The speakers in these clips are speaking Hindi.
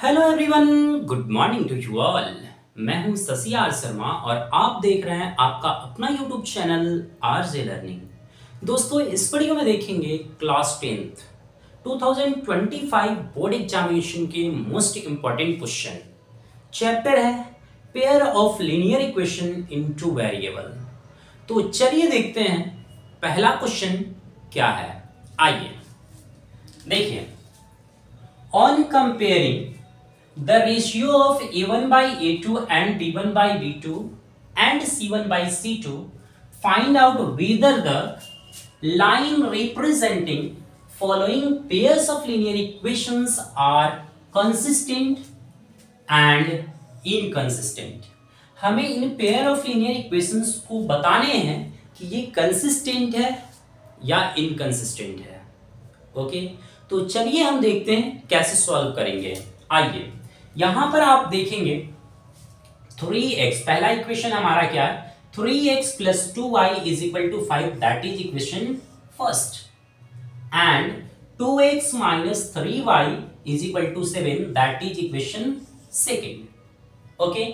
Hello everyone, good morning to you all. मैं हूं शशि आर शर्मा और आप देख रहे हैं आपका अपना यूट्यूब चैनल आरजे लर्निंग। दोस्तों, इस वीडियो में देखेंगे क्लास 10th 2025 बोर्ड एग्जामिनेशन के मोस्ट इंपॉर्टेंट क्वेश्चन। चैप्टर है pair of linear equation in two variable. तो चलिए देखते हैं पहला क्वेश्चन क्या है। आइए देखिए, on comparing the ratio of a1 by a2 and b1 by b2 and c1 by c2, find out whether the line representing following pairs of linear equations are consistent and inconsistent। हमें in pair of linear equations को बताने हैं कि ये कंसिस्टेंट है या इनकंसिस्टेंट है। ओके, तो चलिए हम देखते हैं कैसे सॉल्व करेंगे। आइए, यहां पर आप देखेंगे 3x, पहला इक्वेशन हमारा क्या है, 3x plus 2y is equal to 5, that is equation first, and 2x minus 3y is equal to 7, that is equation second। Okay,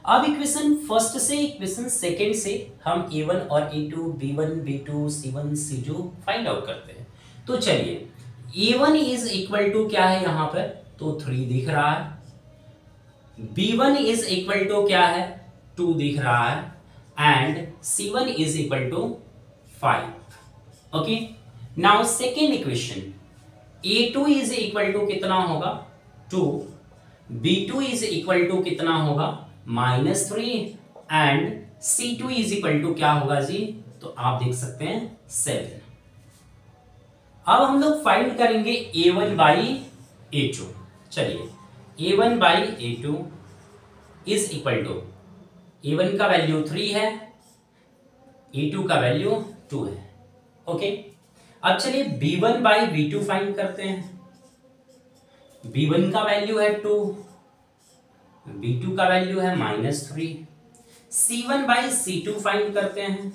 अब इक्वेशन फर्स्ट से इक्वेशन सेकंड से हम a1 और a2, b1, b2, c1, c2 find out करते हैं। तो चलिए, a1 इज इक्वल टू क्या है यहाँ पर, तो 3 दिख रहा है। b1 इज इक्वल टू क्या है, 2 दिख रहा है, and c1 is equal to 5। Okay, now second equation, a2 is equal to कितना होगा, 2, b2 इज इक्वल टू कितना होगा, -3, and c2 is equal to क्या होगा जी, तो आप देख सकते हैं 7। अब हम लोग फाइंड करेंगे a1 बाई a2। चलिए, a1 by a2 is equal to, a1 का वैल्यू 3 है, a2 का वैल्यू 2 है। ओके, अब चलिए b1 बाई b2 फाइंड करते हैं। b1 का वैल्यू है 2, b2 का वैल्यू है -3। c1 बाई c2 फाइंड करते हैं।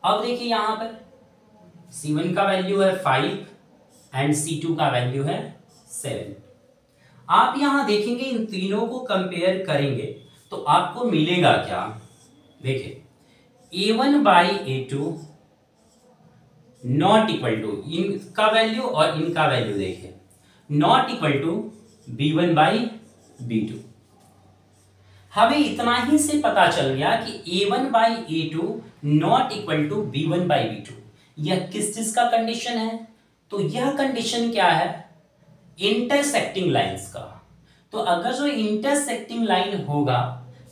अब देखिए यहां पर c1 का वैल्यू है 5 एंड c2 का वैल्यू है 7। आप यहां देखेंगे, इन तीनों को कंपेयर करेंगे तो आपको मिलेगा क्या, देखिए a1 by a2 not equal to, इनका वैल्यू और इनका वैल्यू देखिए, not equal to b1 by b2। हमें इतना ही से पता चल गया कि a1 by a2 not equal to b1 by b2। यह किस चीज का कंडीशन है, तो यह कंडीशन क्या है, इंटरसेक्टिंग लाइंस का। तो अगर जो इंटरसेक्टिंग लाइन होगा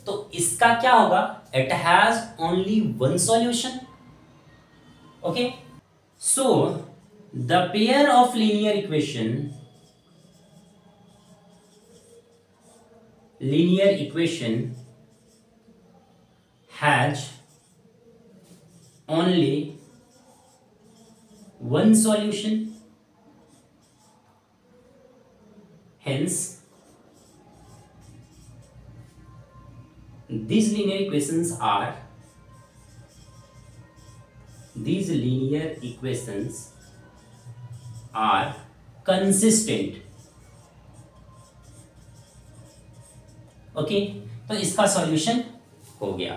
तो इसका क्या होगा, it has only one solution. Okay, so the pair of linear equation has only one solution, hence these linear equations are consistent। Okay, तो इसका सॉल्यूशन हो गया।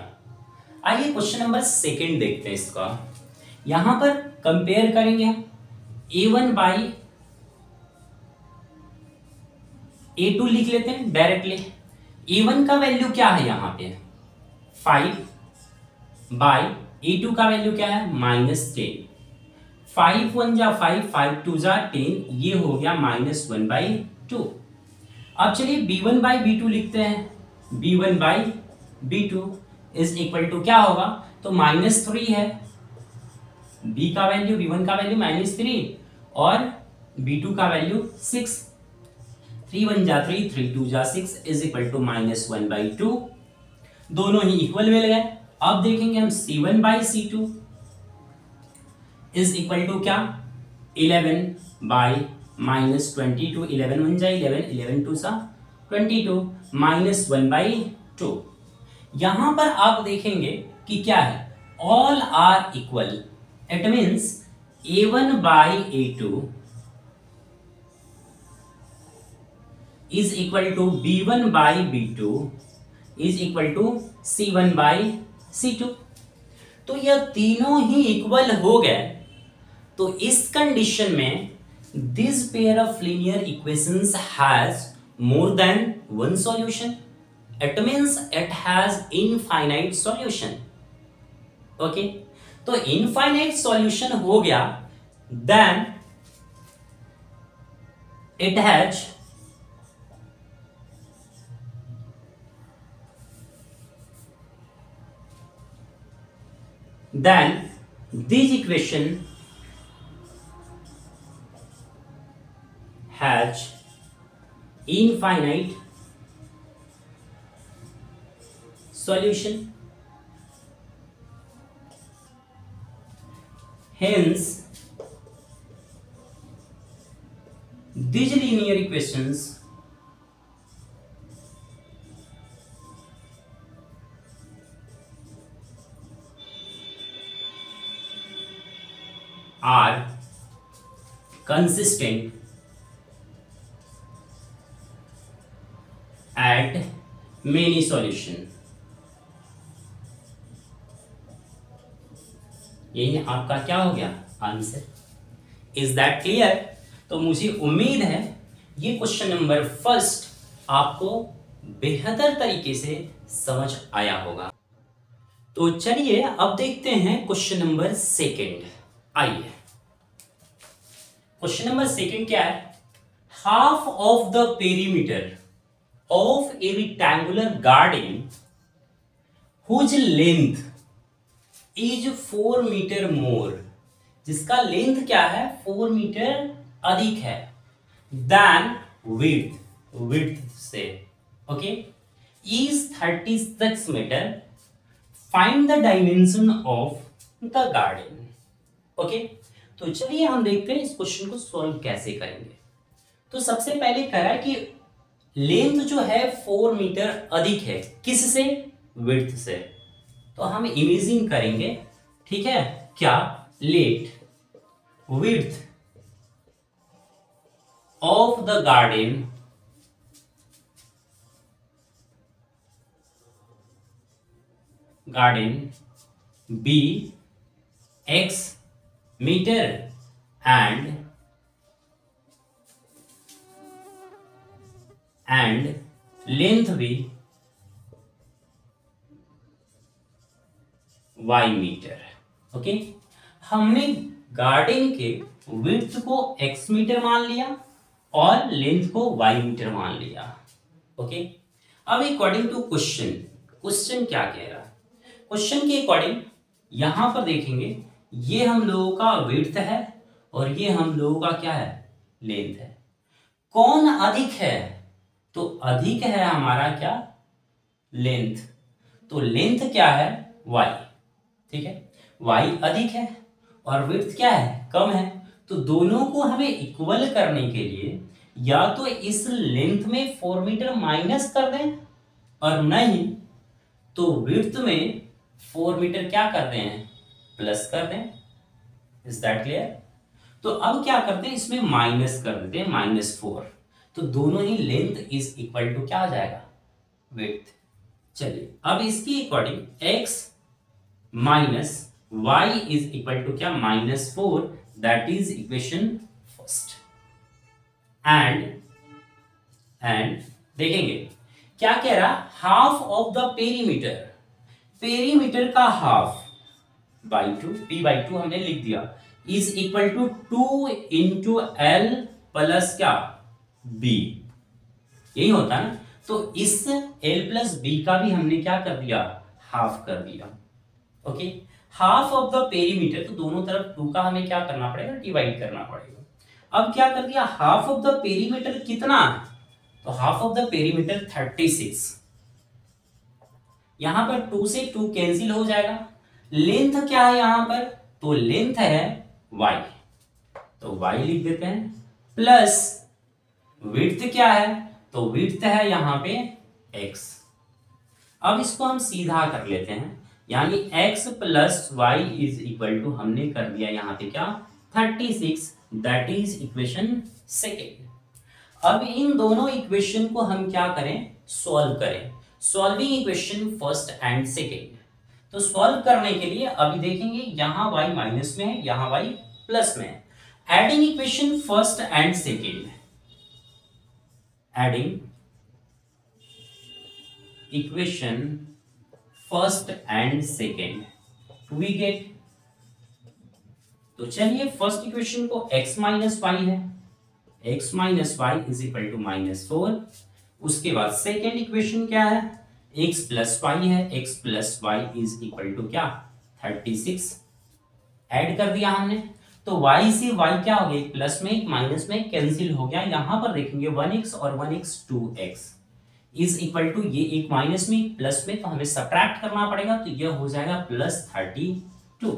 आइए क्वेश्चन नंबर सेकंड देखते हैं इसका। यहां पर कंपेयर करेंगे हम a1 बाई a2 लिख लेते हैं डायरेक्टली। a1 का वैल्यू क्या है यहाँ पे, 5 बाई a2 का वैल्यू क्या है, -10। 5 1 जा 5, 5 2 जा 10, ये हो गया -1/2। अब चलिए b1 बाई b2 लिखते हैं। b1 by b2 is equal to क्या होगा, तो -3 है, b का वैल्यू, b1 का वैल्यू -3 और b2 का वैल्यू 6। 3 1 जा 3, 3 2 जा 6 इज इक्वल टू -1/2। दोनों ही इक्वल मिल गए। अब देखेंगे हम c1 by c2 is equal to क्या, 11 बाई -22। 11 1 जा 11, 11 2 जा 22, -1/2। यहां पर आप देखेंगे कि क्या है, all are equal. It means a1 by a2 is equal to B1 by B2 is equal to C1 by C2। तो यह तीनों ही इक्वल हो गए। तो इस कंडीशन में this pair of linear equations has more than one solution. It means it has infinite solution. Okay, तो इनफाइनाइट सॉल्यूशन हो गया, then it has then this equation has infinite solution. Hence these linear equations are consistent at many solution। यही आपका क्या हो गया आंसर। Is that clear? तो मुझे उम्मीद है ये क्वेश्चन नंबर फर्स्ट आपको बेहतर तरीके से समझ आया होगा। तो चलिए अब देखते हैं क्वेश्चन नंबर सेकंड। आइए, क्वेश्चन नंबर सेकंड क्या है? Half of the perimeter of a rectangular garden whose length is 4 metre more, जिसका लेंथ क्या है 4 मीटर अधिक है, देन विड्थ से, okay, is 36 metre. Find the dimension of the garden. Okay, तो चलिए हम देखते हैं इस क्वेश्चन को सॉल्व कैसे करेंगे। तो सबसे पहले कह रहा है कि लेंथ जो है 4 मीटर अधिक है, किससे? विड्थ से। तो हम इमेजिन करेंगे, ठीक है, क्या? Let width of the garden be x meter and length भी y मीटर। ओके, हमने गार्डन के विड्थ को x मीटर मान लिया और लेंथ को y मीटर मान लिया। ओके, अब अकॉर्डिंग टू क्वेश्चन क्या कह रहा है? क्वेश्चन के अकॉर्डिंग यहां पर देखेंगे, ये हम लोगों का विड्थ है और ये हम लोगों का क्या है? लेंथ है। कौन अधिक है? तो अधिक है हमारा क्या? लेंथ। तो लेंथ क्या है? y, ठीक है, y अधिक है और विड्थ क्या है? कम है। तो दोनों को हमें इक्वल करने के लिए या तो इस लेंथ में 4 मीटर माइनस कर दें, और नहीं तो विड्थ में 4 मीटर क्या कर दें? प्लस कर दें। Is that clear? तो अब क्या करते हैं, इसमें माइनस कर देते हैं, -4। तो दोनों ही लेंथ इज इक्वल टू क्या आ जाएगा? विड्थ। चलिए अब इसकी according x minus y is equal to क्या? -4। That is equation first. And देखेंगे क्या कह रहा? हाफ ऑफ द पेरीमीटर का हाफ बाई 2, p/2 हमने लिख दिया, is equal to 2 into L plus क्या? बी। यही होता है ना। तो इस l प्लस बी का भी हमने क्या कर दिया? हाफ कर दिया। Okay, half of the perimeter, तो दोनों तरफ 2 का हमें क्या करना पड़ेगा? डिवाइड करना पड़ेगा। अब क्या कर दिया? हाफ ऑफ द पेरीमीटर कितना? तो हाफ ऑफ द पेरीमीटर 36। यहां पर 2 से 2 कैंसिल हो जाएगा। लेंथ क्या है यहां पर? तो लेंथ है y, तो y लिख देते हैं, प्लस विड्थ क्या है? तो विड्थ है यहां पे x। अब इसको हम सीधा कर लेते हैं, यानी x plus y is equal to हमने कर दिया यहां पे क्या? 36। That is equation second. अब इन दोनों इक्वेशन को हम क्या करें, सॉल्व करें। Solving equation first and second. तो सॉल्व करने के लिए अभी देखेंगे यहां y माइनस में है, यहां y प्लस में है। Adding equation first and second, adding equation first and second we get. तो चलिए फर्स्ट इक्वेशन को x माइनस वाई है, x minus y is equal to -4। उसके बाद सेकेंड इक्वेशन क्या है, x प्लस वाई है, x plus y is equal to क्या 36। ऐड कर दिया हमने, तो y से y क्या हो गया, एक प्लस में एक माइनस में कैंसिल हो गया। यहां पर देखेंगे 1x और 1x 2x is equal to, ये एक माइनस में एक प्लस में, तो हमें सब्ट्रैक्ट करना पड़ेगा, तो ये हो जाएगा +32।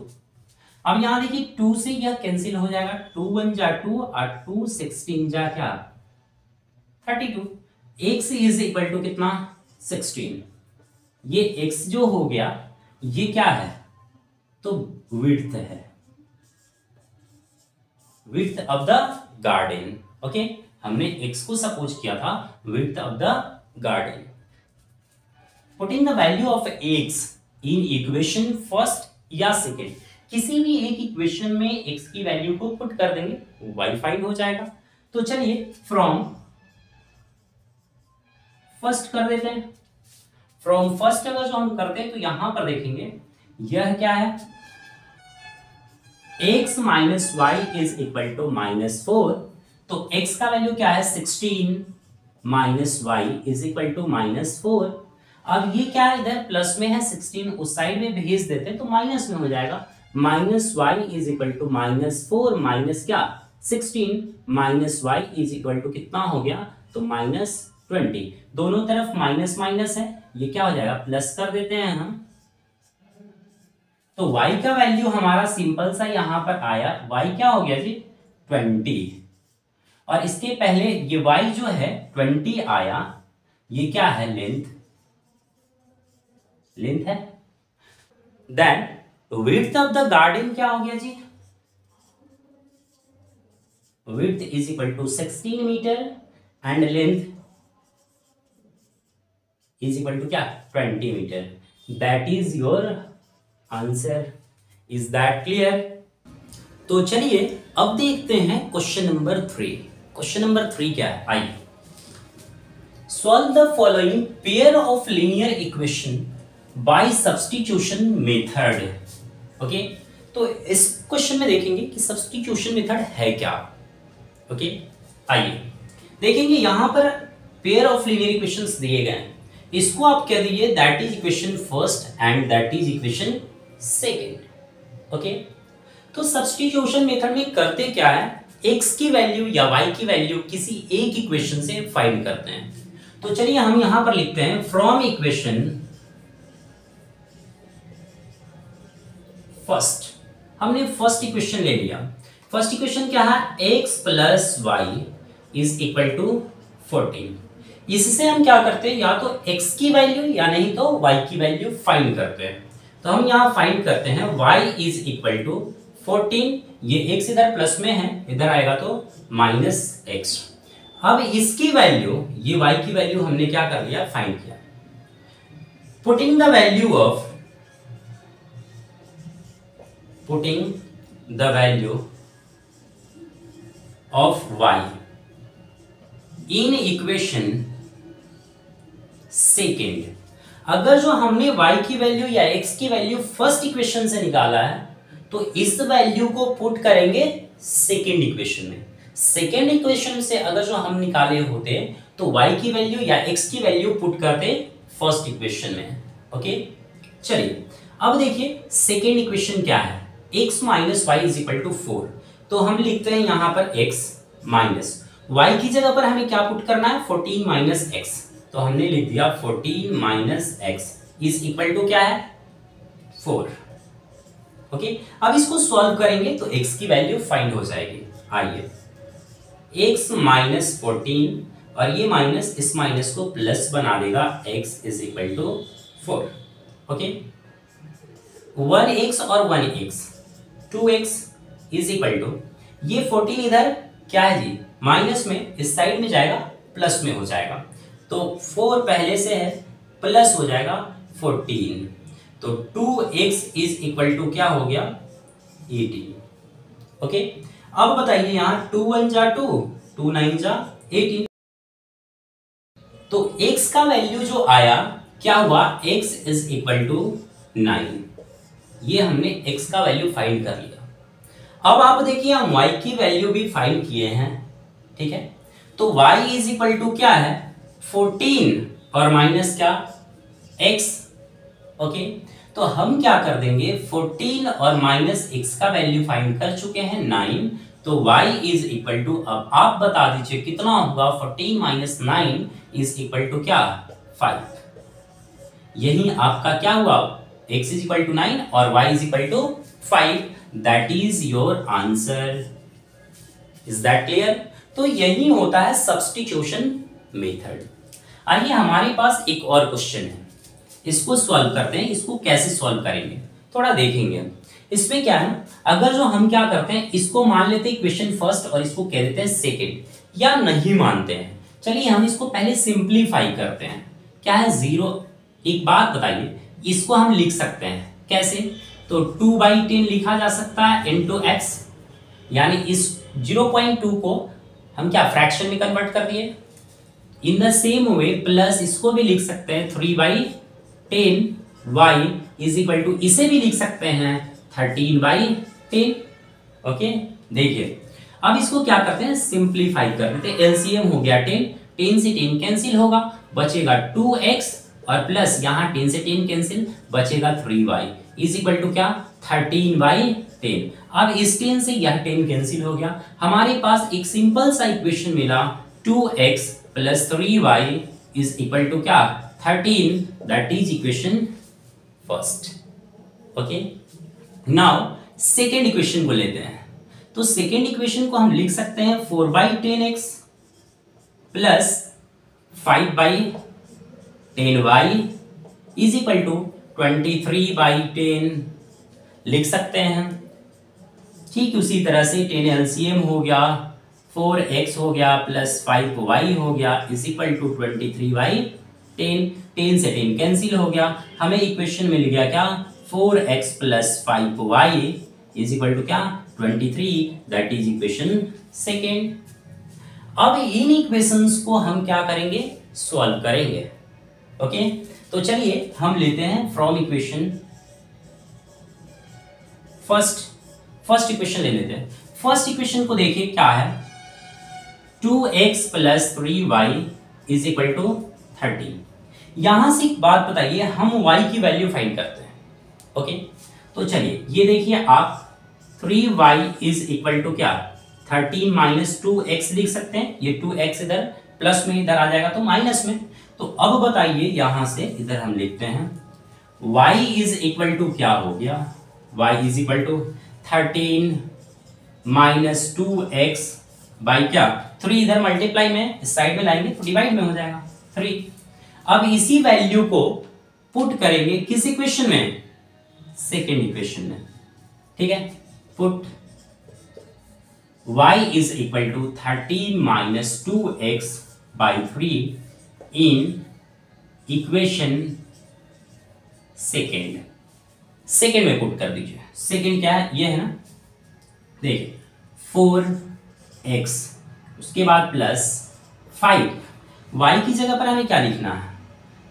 अब यहां देखिए 2 से यह कैंसिल हो जाएगा, 2 1 जा 2 और 2 16 जा क्या 32। x इज इक्वल टू कितना 16। ये x जो हो गया ये क्या है, तो विड्थ है, width of the garden. Okay, हमने x को सपोज किया था width of the garden. Putting the value of x in equation first या सेकेंड, किसी भी एक इक्वेशन में x की वैल्यू को पुट कर देंगे, y फाइंड हो जाएगा। तो चलिए फ्रॉम फर्स्ट कर देते हैं। फ्रॉम फर्स्ट अगर जो हम करते हैं तो यहां पर देखेंगे यह क्या है, x minus y is equal to -4। तो x का वैल्यू क्या है 16 minus y is equal to -4। अब ये क्या है, इधर प्लस में है 16, उस साइड में भेज देते हैं तो माइनस में हो जाएगा। Minus y is equal to -4 minus क्या 16 minus y is equal to कितना हो गया, तो -20। दोनों तरफ माइनस माइनस है, ये क्या हो जाएगा प्लस कर देते हैं हम। तो y का वैल्यू हमारा सिंपल सा यहां पर आया, y क्या हो गया जी 20। और इसके पहले ये y जो है 20 आया, ये क्या है लेंथ, लेंथ है। Then width of the garden क्या हो गया जी, width is equal to 16 metre and length is equal to क्या 20 metre. That is your answer. Is that clear? तो चलिए अब देखते हैं क्वेश्चन नंबर 3। क्वेश्चन नंबर 3 क्या है, आइए solve the following pair of linear equation by substitution method. Okay, तो इस क्वेश्चन में देखेंगे कि सब्स्टिट्यूशन मेथड है क्या। ओके, आइए देखेंगे यहां पर पेयर ऑफ लीनियर इक्वेशंस दिए गए हैं, इसको आप कह दीजिए that is equation first and that is equation second. Okay, तो सब्स्टिट्यूशन मेथड में करते क्या है, x की वैल्यू या y की वैल्यू किसी एक इक्वेशन से फाइंड करते हैं। तो चलिए हम यहां पर लिखते हैं फ्रॉम इक्वेशन फर्स्ट। हमने फर्स्ट इक्वेशन ले लिया। फर्स्ट इक्वेशन क्या है, x plus y is equal to 14। इससे हम क्या करते हैं, या तो x की वैल्यू या नहीं तो y की वैल्यू फाइंड करते हैं। तो हम यहां फाइंड करते हैं y इज इक्वल टू 14, ये x इधर प्लस में है, इधर आएगा तो -x। अब इसकी वैल्यू, ये y की वैल्यू हमने क्या कर लिया, फाइंड किया। Putting the value of, putting the value of y in equation second. अगर जो हमने y की वैल्यू या x की वैल्यू फर्स्ट इक्वेशन से निकाला है तो इस वैल्यू को पुट करेंगे सेकेंड इक्वेशन में। सेकेंड इक्वेशन से अगर जो हम निकाले होते तो y की वैल्यू या x की वैल्यू पुट करते फर्स्ट इक्वेशन में। ओके, चलिए अब देखिए सेकेंड इक्वेशन क्या है, x minus y is equal to 4। तो हम लिखते हैं यहां पर x माइनस y की जगह पर हमें क्या पुट करना है, 14 माइनस x। तो हमने लिख दिया 14 minus x is equal to क्या है 4। ओके, अब इसको सॉल्व करेंगे तो x की वैल्यू फाइंड हो जाएगी। आइए x माइनस 14 और ये माइनस इस माइनस को प्लस बना देगा, x is equal to 4। Okay, 1x और 1x 2x is equal to, ये 14 इधर क्या है जी माइनस में इस साइड में जाएगा प्लस में हो जाएगा, तो 4 पहले से है प्लस हो जाएगा 14, तो 2x इज इक्वल टू क्या हो गया 18। ओके, अब बताइए यहाँ 2 1 जा 2, 2 9 जा 18, तो x का वैल्यू जो आया क्या हुआ, x इज इक्वल टू 9। ये हमने x का वैल्यू फाइंड कर लिया। अब आप देखिए हम y की वैल्यू भी फाइंड किए हैं, ठीक है, तो y इज इक्वल टू क्या है 14 और माइनस क्या x। ओके, तो हम क्या कर देंगे 14 और माइनस x का वैल्यू फाइंड कर चुके हैं 9, तो y इज इक्वल टू, अब आप बता दीजिए कितना होगा 14 माइनस 9 इज इक्वल टू क्या 5। यही आपका क्या हुआ, x इज इक्वल टू 9 और y is equal to 5, that is your answer. Is that clear? तो यही होता है सब्स्टिट्यूशन मेथड। आइए हमारे पास एक और क्वेश्चन है, इसको सॉल्व करते हैं। इसको कैसे सॉल्व करेंगे थोड़ा देखेंगे। इसमें क्या है, अगर जो हम क्या करते हैं, इसको मान लेते हैं इक्वेशन फर्स्ट और इसको कह देते हैं सेकेंड, या नहीं मानते हैं, चलिए हम इसको पहले सिंप्लीफाई करते हैं। क्या है 0, एक बात बताइए, इसको हम लिख सकते हैं कैसे, तो 2/10 लिखा जा सकता है इंटू एक्स, यानी इस 0.2 को हम क्या फ्रैक्शन में कन्वर्ट कर दिए। In the same way plus इसको भी लिख सकते हैं 3/10 y इज इक्वल टू, इसे भी लिख सकते हैं 13/10। ओके, देखिए अब इसको क्या करते हैं सिंप्लीफाई कर देते हैं। एलसीएम हो गया 10, 10 से 10 कैंसिल होगा, बचेगा 2x और प्लस यहाँ 10 से 10 कैंसिल, बचेगा 3y इज इक्वल टू क्या 13/10। अब इस 10 से यह 10 कैंसिल हो गया, हमारे पास एक सिंपल सा इक्वेशन मिला 2x plus 3y is equal to क्या 13, that is equation first. Okay, now second equation को लेते हैं। तो सेकेंड इक्वेशन को हम लिख सकते हैं 4/10x plus 5/10y is equal to 23/10 लिख सकते हैं। ठीक उसी तरह से 10 एलसीएम हो गया, 4x हो गया प्लस 5y हो गया इज इक्वल टू 23/10, 10 से 10 कैंसिल हो गया, हमें इक्वेशन मिल गया क्या 4x plus 5y is equal to क्या 23, दैट इज इक्वेशन सेकेंड। अब इन इक्वेशंस को हम क्या करेंगे सॉल्व करेंगे। ओके, तो चलिए हम लेते हैं फ्रॉम इक्वेशन फर्स्ट इक्वेशन ले लेते हैं। फर्स्ट इक्वेशन को देखिए क्या है 2x plus 3y is equal to 30। यहां से एक बात बताइए, हम y की वैल्यू फाइंड करते हैं। ओके, तो चलिए ये देखिए आप 3y इज इक्वल टू क्या 13 माइनस 2x लिख सकते हैं, ये 2x इधर प्लस में इधर आ जाएगा तो माइनस में। तो अब बताइए यहां से इधर हम लिखते हैं y इज इक्वल टू क्या हो गया, y is equal to 13 minus 2x by क्या 3, इधर मल्टीप्लाई में इस साइड में लाएंगे तो डिवाइड में हो जाएगा 3। अब इसी वैल्यू को पुट करेंगे किस इक्वेशन में, सेकेंड इक्वेशन में। ठीक है, put y is equal to 13 minus 2x by 3 in equation second में पुट कर दीजिए। सेकेंड क्या है, ये है ना, देखिए 4x उसके बाद प्लस 5, y की जगह पर हमें क्या लिखना है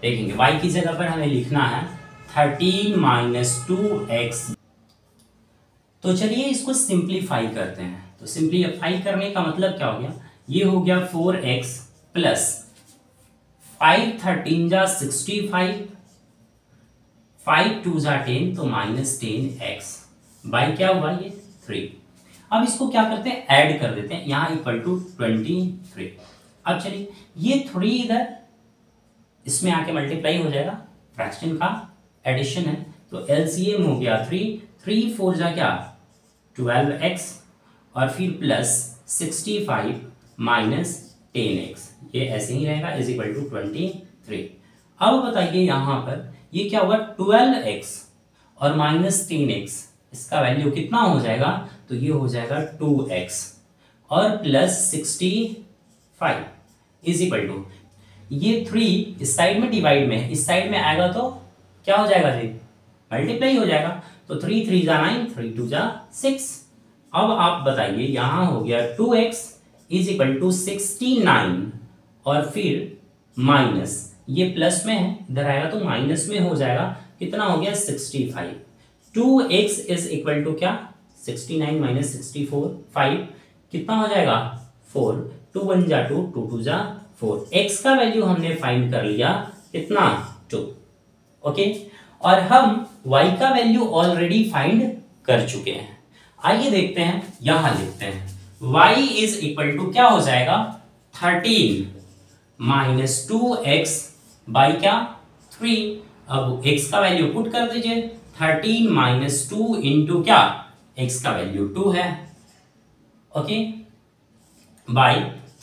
देखेंगे, y की जगह पर हमें लिखना है 13 माइनस 2x। तो चलिए इसको सिंप्लीफाई करते हैं। तो सिंप्लीफाई करने का मतलब क्या हो गया, ये हो गया 4x प्लस 5 13 जा 65, 5 2 जा 10 तो माइनस 10x बाई क्या हुआ ये 3। अब इसको क्या करते हैं ऐड कर देते हैं, यहाँ इक्वल टू 23। अब चलिए ये 3 इधर इसमें आके मल्टीप्लाई हो जाएगा, फ्रैक्शन का एडिशन है, तो एलसीएम हो गया 3 4 जा क्या 12x और फिर प्लस 65 माइनस 10x, ये ऐसे ही रहेगा इज इक्वल टू 23। अब बताइए यहाँ पर ये क्या होगा 12x और माइनस 10x, इसका वैल्यू कितना हो जाएगा, तो ये हो जाएगा 2x और प्लस 65 इज इक्वल टू, ये 3 इस साइड में डिवाइड में, इस साइड में आएगा तो क्या हो जाएगा जी, मल्टीप्लाई हो जाएगा। तो 3 3 जा 9, 3 2 जा 6। अब आप बताइए, यहां हो गया 2x इज इक्वल टू 69 और फिर माइनस, ये प्लस में है, इधर आएगा तो माइनस में हो जाएगा, कितना हो गया 65। 2x इज इक्वल टू क्या, 69 माइनस 64, 5 कितना हो जाएगा 4, 2 1 जा 2, 2 2 जा 4। x का वैल्यू हमने फाइंड कर लिया कितना 2। ओके, और हम y का वैल्यू ऑलरेडी फाइंड कर चुके हैं। आइए देखते हैं, यहां लिखते हैं y इज इक्वल टू क्या हो जाएगा 13 माइनस 2x बाई क्या 3। अब x का वैल्यू पुट कर दीजिए, 13 माइनस 2 इंटू क्या, x का वैल्यू 2 है, ओके, बाई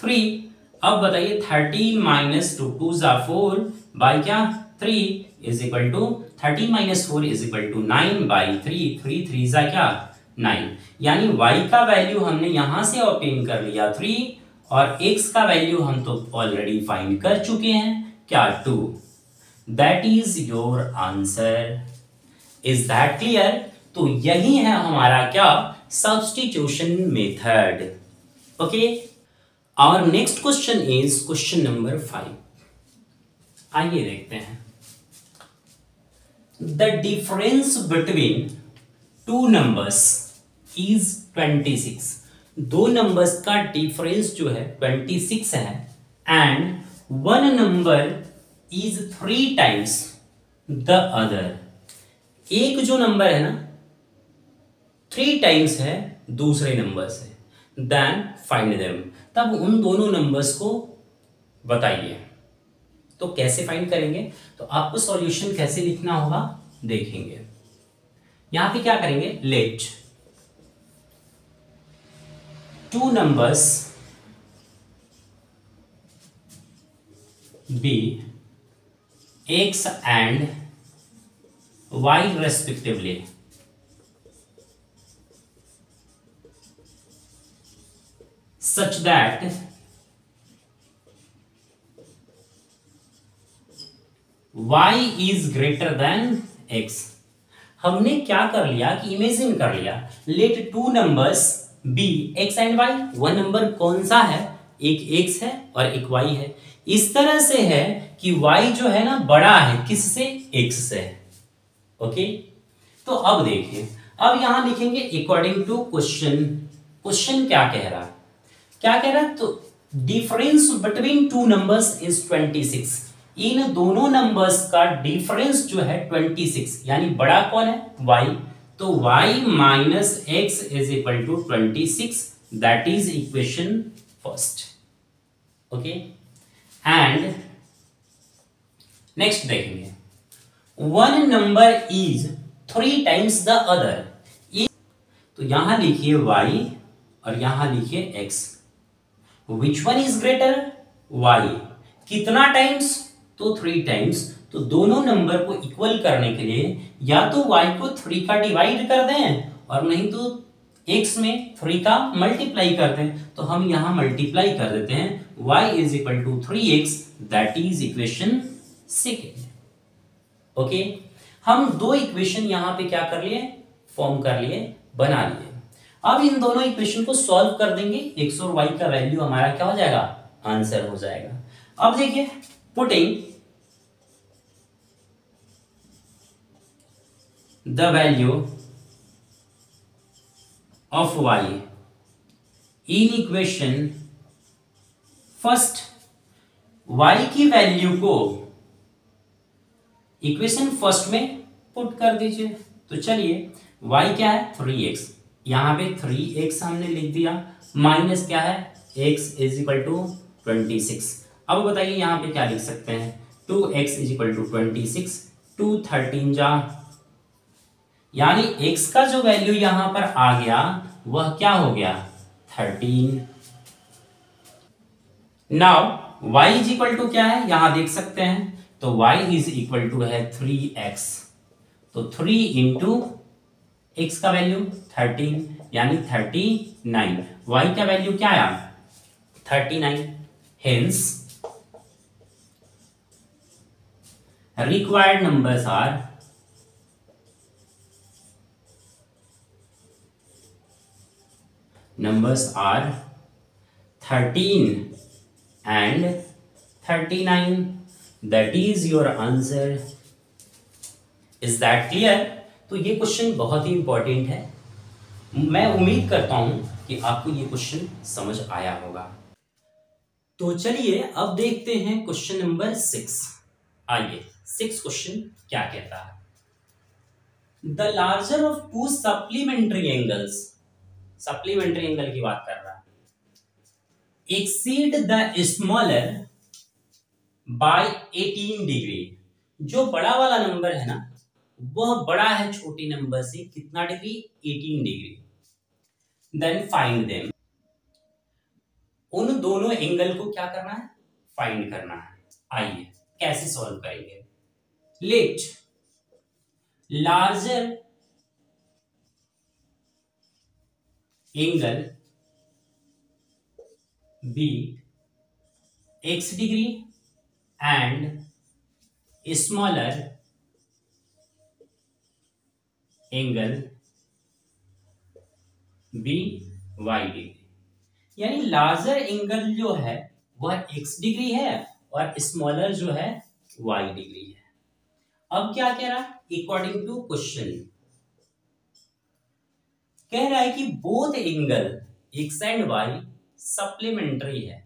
3। अब बताइए 13 माइनस 2, 2 जा 4 बाई क्या 3 is equal to 13 minus 4 is equal to 9 by 3, 3 3 जा क्या 9। यानी y का वैल्यू हमने यहां से ऑब्टेन कर लिया 3 और x का वैल्यू हम तो ऑलरेडी फाइंड कर चुके हैं क्या 2। That is your answer. Is that clear? तो यही है हमारा क्या, substitution method. Okay, our next question is question number 5। आइए देखते हैं। The difference between two numbers is 26। दो नंबर्स का डिफरेंस जो है 26 है, and one number is 3 times the other. एक जो नंबर है ना 3 टाइम्स है दूसरे नंबर से, देन फाइंड देम। तब उन दोनों नंबर्स को बताइए। तो कैसे फाइंड करेंगे, तो आपको सॉल्यूशन कैसे लिखना होगा देखेंगे। यहां पे क्या करेंगे, let two numbers be x and y respectively, such that y is greater than x। हमने क्या कर लिया कि इमेजिन कर लिया, let two numbers be x and y। One number कौन सा है, एक x है और एक y है। इस तरह से है कि y जो है ना बड़ा है किससे, x से। ओके, तो अब देखिए, अब यहां लिखेंगे अकॉर्डिंग टू क्वेश्चन। क्वेश्चन क्या कह रहा है, क्या कह रहा है, तो difference between two numbers is 26। इन दोनों नंबर्स का डिफरेंस जो है 26, यानी बड़ा कौन है y, तो y minus x is equal to 26। That is equation first. Okay, and next देखेंगे, one number is 3 times the other. तो यहां लिखिए y और यहां लिखिए x। Which one is greater, y। कितना टाइम्स, तो 3 टाइम्स। तो दोनों नंबर को इक्वल करने के लिए या तो y को 3 का डिवाइड कर दें और नहीं तो x में 3 का मल्टीप्लाई कर दें। तो हम यहां मल्टीप्लाई कर देते हैं, y is equal to 3x। That is equation second. Okay, हम दो इक्वेशन यहां पे क्या कर लिए, फॉर्म कर लिए, बना लिए। अब इन दोनों इक्वेशन को सॉल्व कर देंगे, x और y का वैल्यू हमारा क्या हो जाएगा, आंसर हो जाएगा। अब देखिए, putting the value of y in equation first, y की वैल्यू को इक्वेशन फर्स्ट में पुट कर दीजिए। तो चलिए, y क्या है 3x, यहां पे 3x हमने लिख दिया, माइनस क्या है x इज इक्वल टू 26। अब बताइए यहां पे क्या लिख सकते हैं, 2x इज इक्वल टू 26, 2 13 जा, यानी x का जो वैल्यू यहां पर आ गया वह क्या हो गया 13। Now y is equal to क्या है, यहां देख सकते हैं, तो y इज इक्वल टू है 3x। तो 3 इंटू x का वैल्यू 13, यानी 39। y का वैल्यू क्या आया 39। Hence required numbers are 13 and 39. That is your answer. Is that clear? तो ये क्वेश्चन बहुत ही इंपॉर्टेंट है। मैं उम्मीद करता हूं कि आपको ये क्वेश्चन समझ आया होगा। तो चलिए अब देखते हैं क्वेश्चन नंबर 6। आइए 6 क्वेश्चन क्या कहता है। The larger of to supplementary angles, supplementary angle की बात कर रहा है, exceed the smaller by 18 degree. जो बड़ा वाला नंबर है ना वह बड़ा है छोटे नंबर से कितना degree 18 degree. Then find them, उन दोनों एंगल को क्या करना है फाइंड करना है। आइए कैसे सॉल्व करेंगे। Let larger angle be x degree and smaller angle be y degree. यानी लार्जर एंगल जो है वह x डिग्री है और स्मॉलर जो है y डिग्री है। अब क्या कह रहा है अकॉर्डिंग टू क्वेश्चन, कह रहा है कि both angle x and y supplementary है।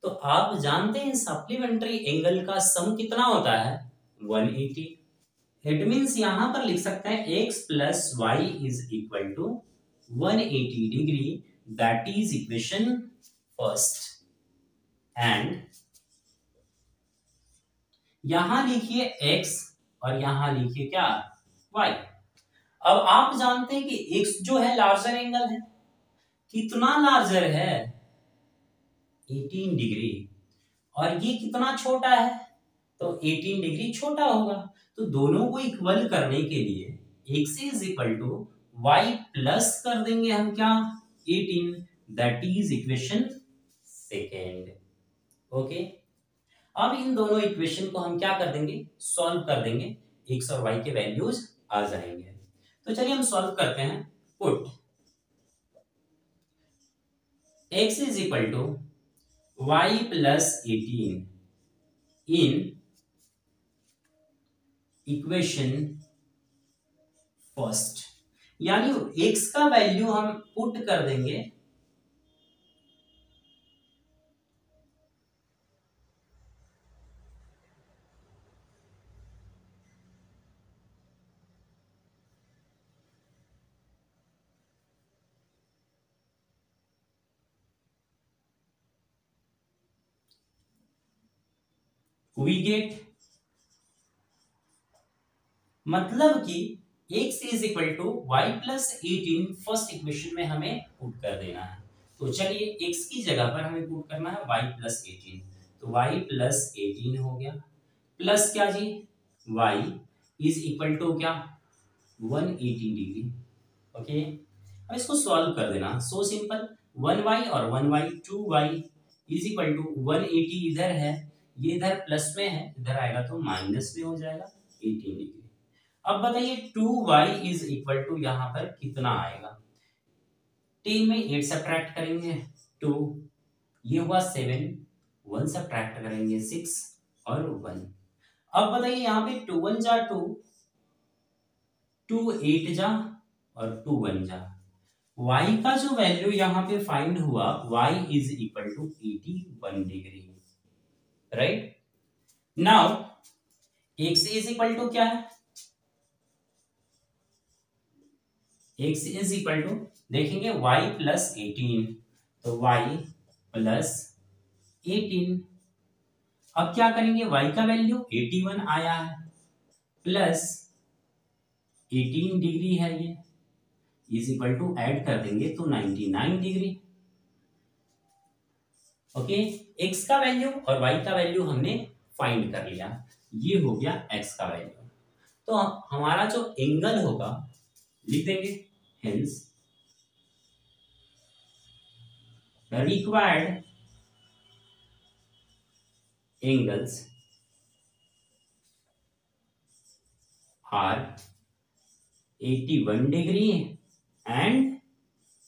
तो आप जानते हैं सप्लीमेंट्री एंगल का सम कितना होता है 180। इट मींस यहां पर लिख सकते हैं x plus y is equal to 180 degree. That is equation first. And यहां लिखिए x और यहां लिखिए क्या y। अब आप जानते हैं कि x जो है लार्जर एंगल है, कितना लार्जर है 18 डिग्री, और ये कितना छोटा है तो 18 डिग्री छोटा होगा। तो दोनों को इक्वल करने के लिए x is equal to y plus कर देंगे हम क्या 18। That is equation second. Okay, अब इन दोनों इक्वेशन को हम क्या कर देंगे सॉल्व कर देंगे, x और y के वैल्यूज आ जाएंगे। तो चलिए हम सॉल्व करते हैं। Put x is equal to y plus 18 in equation first, यानी x का वैल्यू हम पुट कर देंगे वी गेट, मतलब कि x is equal to y plus 18 first equation में हमें पुट कर देना है। तो चलिए x की जगह पर हमें पुट करना है y प्लस 18। तो y प्लस 18 हो गया, प्लस क्या जी y इज इक्वल टू क्या 180 डिग्री। ओके, अब इसको सॉल्व कर देना, सो सिंपल। 1y और 1y 2y is equal to 180 इधर है, ये इधर प्लस में है, इधर आएगा तो माइनस में हो जाएगा 18 डिग्री। अब बताइए 2y इज इक्वल टू यहां पर कितना आएगा। 10 में 8 सब्ट्रैक्ट करेंगे 2, ये हुआ 7, 1 सब्ट्रैक्ट करेंगे 6 और 1। अब बताइए यहाँ पे 2 1 जा 2, 2 8 जा और 2 1 जा। y का जो वैल्यू यहाँ पे फाइंड हुआ y is equal to 81 degree. Right now x is equal to क्या है, x इज इक्वल टू देखेंगे y प्लस 18, तो y प्लस 18। अब क्या करेंगे y का वैल्यू 81 आया है, प्लस 18 डिग्री है ये, इज इक्वल टू ऐड कर देंगे तो 99 डिग्री। ओके, x का वैल्यू और y का वैल्यू हमने फाइंड कर लिया, ये हो गया x का वैल्यू। तो हमारा जो एंगल होगा लिख देंगे, hence The required angles are 81 degree and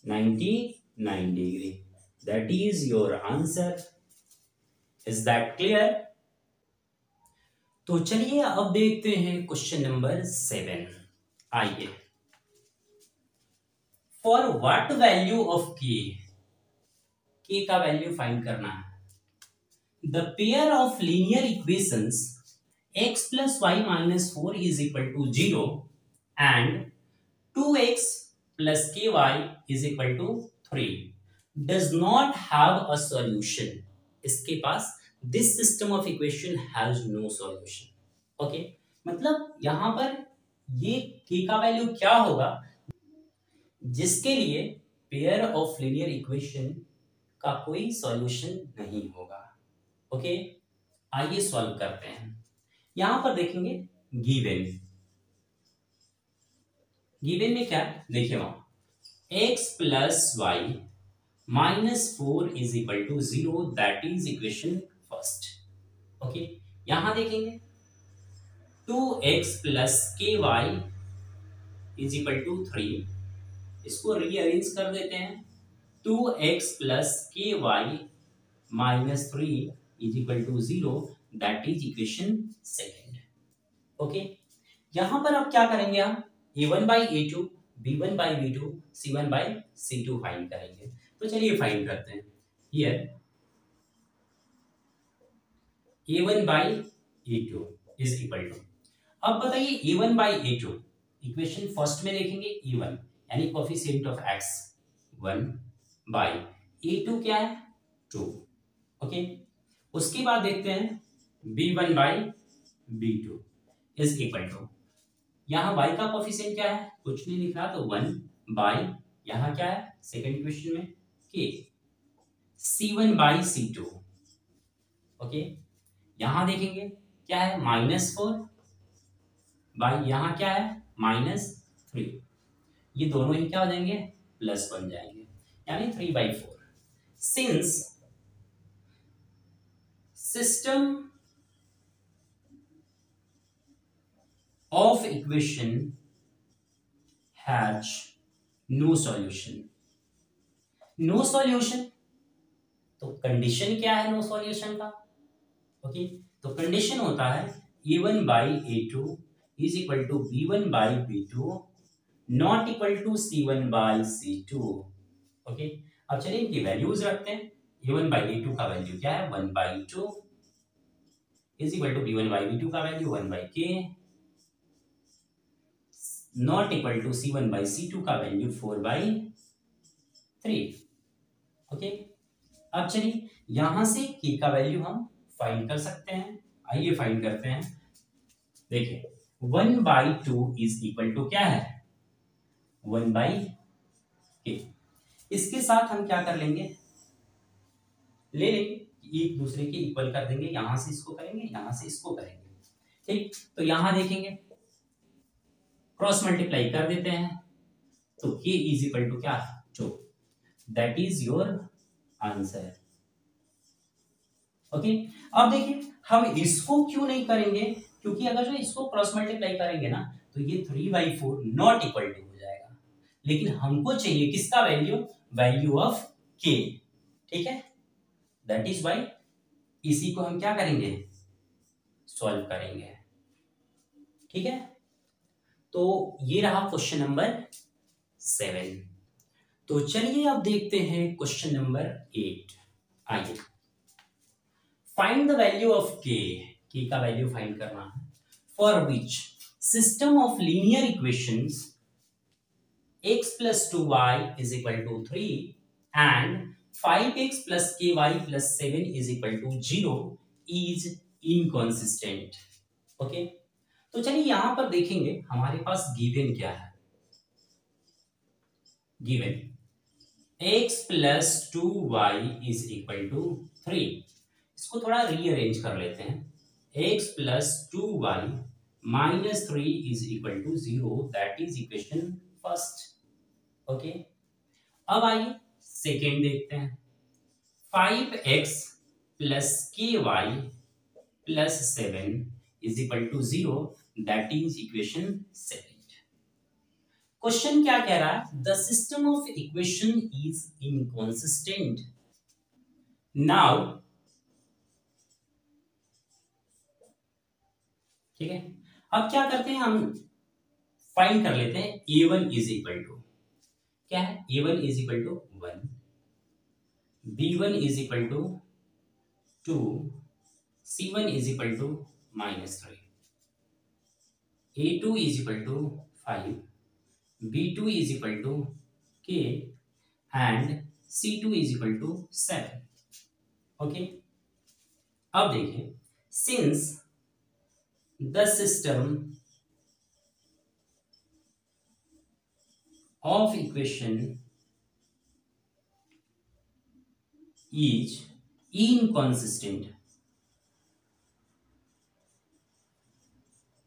99 degree. That is your answer. Is that clear? तो चलिए अब देखते हैं क्वेश्चन नंबर 7. आइए. फॉर व्हाट वैल्यू ऑफ के का वैल्यू फाइंड करना है. The pair of linear equations x plus y minus 4 is equal to 0 and 2x plus ky is equal to 3 does not have a solution. इसके पास this system of equation has no solution. Okay मतलब यहां पर ये k का वैल्यू क्या होगा जिसके लिए पेयर ऑफ लीनियर इक्वेशन का कोई सॉल्यूशन नहीं होगा. ओके आइए सॉल्व करते हैं. यहां पर देखेंगे गिवन में क्या देखिए वहां x plus y minus 4 is equal to 0 that is equation first. Okay यहां देखेंगे 2x plus k Y is equal to 3. इसको रीअरेंज कर देते हैं. 2x plus k y minus 3 is equal to 0 that is equation second. Okay यहां पर अब क्या करेंगे हम a1 by a2 b1 by b2 c1 by c2 find करेंगे. तो चलिए फाइंड करते हैं. Here a1 by a2 is equal to. अब बताइए a1 by a2 equation first में देखेंगे a1 यानी coefficient of x 1 by a2 क्या है 2. ओके उसके बाद देखते हैं b1 by b2 is equal to. यहां y का कोफिशिएंट क्या है कुछ नहीं लिख रहा तो 1 by यहां क्या है सेकंड इक्वेशन में k c1 by c2. Okay यहां देखेंगे क्या है -4 by यहां क्या है -3. ये दोनों ही क्या हो जाएंगे प्लस बन जाएंगे यानी 3/4. Since system of equation has no solution. No solution तो कंडीशन क्या है नो सॉल्यूशन का. ओके तो कंडीशन होता है a1 by a2 is equal to b1 by b2 not equal to c1 by c2. Okay अब चलिए इनकी वैल्यूज रखते हैं. a1 by a2 का वैल्यू क्या है 1 by 2 is equal to b1 by b2 का value 1 by k not equal to c1 by c2 का वैल्यू 4 by 3. ओके अब चलिए यहां से k का वैल्यू हम फाइंड कर सकते हैं. आइए फाइंड करते हैं. देखिए 1 by 2 इज इक्वल टू क्या है 1 by k. इसके साथ हम क्या कर लेंगे ले लेंगे एक दूसरे के इक्वल कर देंगे. यहां से इसको करेंगे यहां से इसको करेंगे. ठीक तो यहां देखेंगे क्रॉस मल्टीप्लाई कर देते हैं तो k इज इक्वल टू क्या 2. That is your answer. Okay अब देखिए हम इसको क्यों नहीं करेंगे क्योंकि अगर जो इसको क्रॉस मल्टीप्लाई करेंगे ना तो ये 3/4 नॉट इक्वल टू हो जाएगा. लेकिन हमको चाहिए किसका वैल्यू ऑफ k. ठीक है दैट इज वाई इसी को हम क्या करेंगे सॉल्व करेंगे. ठीक है तो ये रहा क्वेश्चन नंबर 7. तो चलिए अब देखते हैं क्वेश्चन नंबर 8. आइए find the value of k का वैल्यू फाइंड करना है. For which system of linear equations x plus 2y is equal to 3 and 5x plus ky plus 7 is equal to 0 is inconsistent. Okay तो चलिए यहां पर देखेंगे हमारे पास गिवन क्या है. Given x plus 2y is equal to 3. इसको थोड़ा रीअरेंज कर लेते हैं. x plus 2y minus 3 is equal to 0 that is equation first. Okay अब आइए सेकेंड देखते हैं. 5x plus k y plus 7 is equal to 0, that is equation 7। Question क्या कह रहा है? The system of equation is inconsistent. Now ठीक है, अब क्या करते हैं, हम फाइंड कर लेते हैं a1 इज इक्वल टू क्या है? a1 is equal to 1, b1 is equal to 2, c1 is equal to -3, a2 is equal to 5, b2 is equal to k and c2 is equal to 7। Okay, अब देखिए, since the system of equation is inconsistent।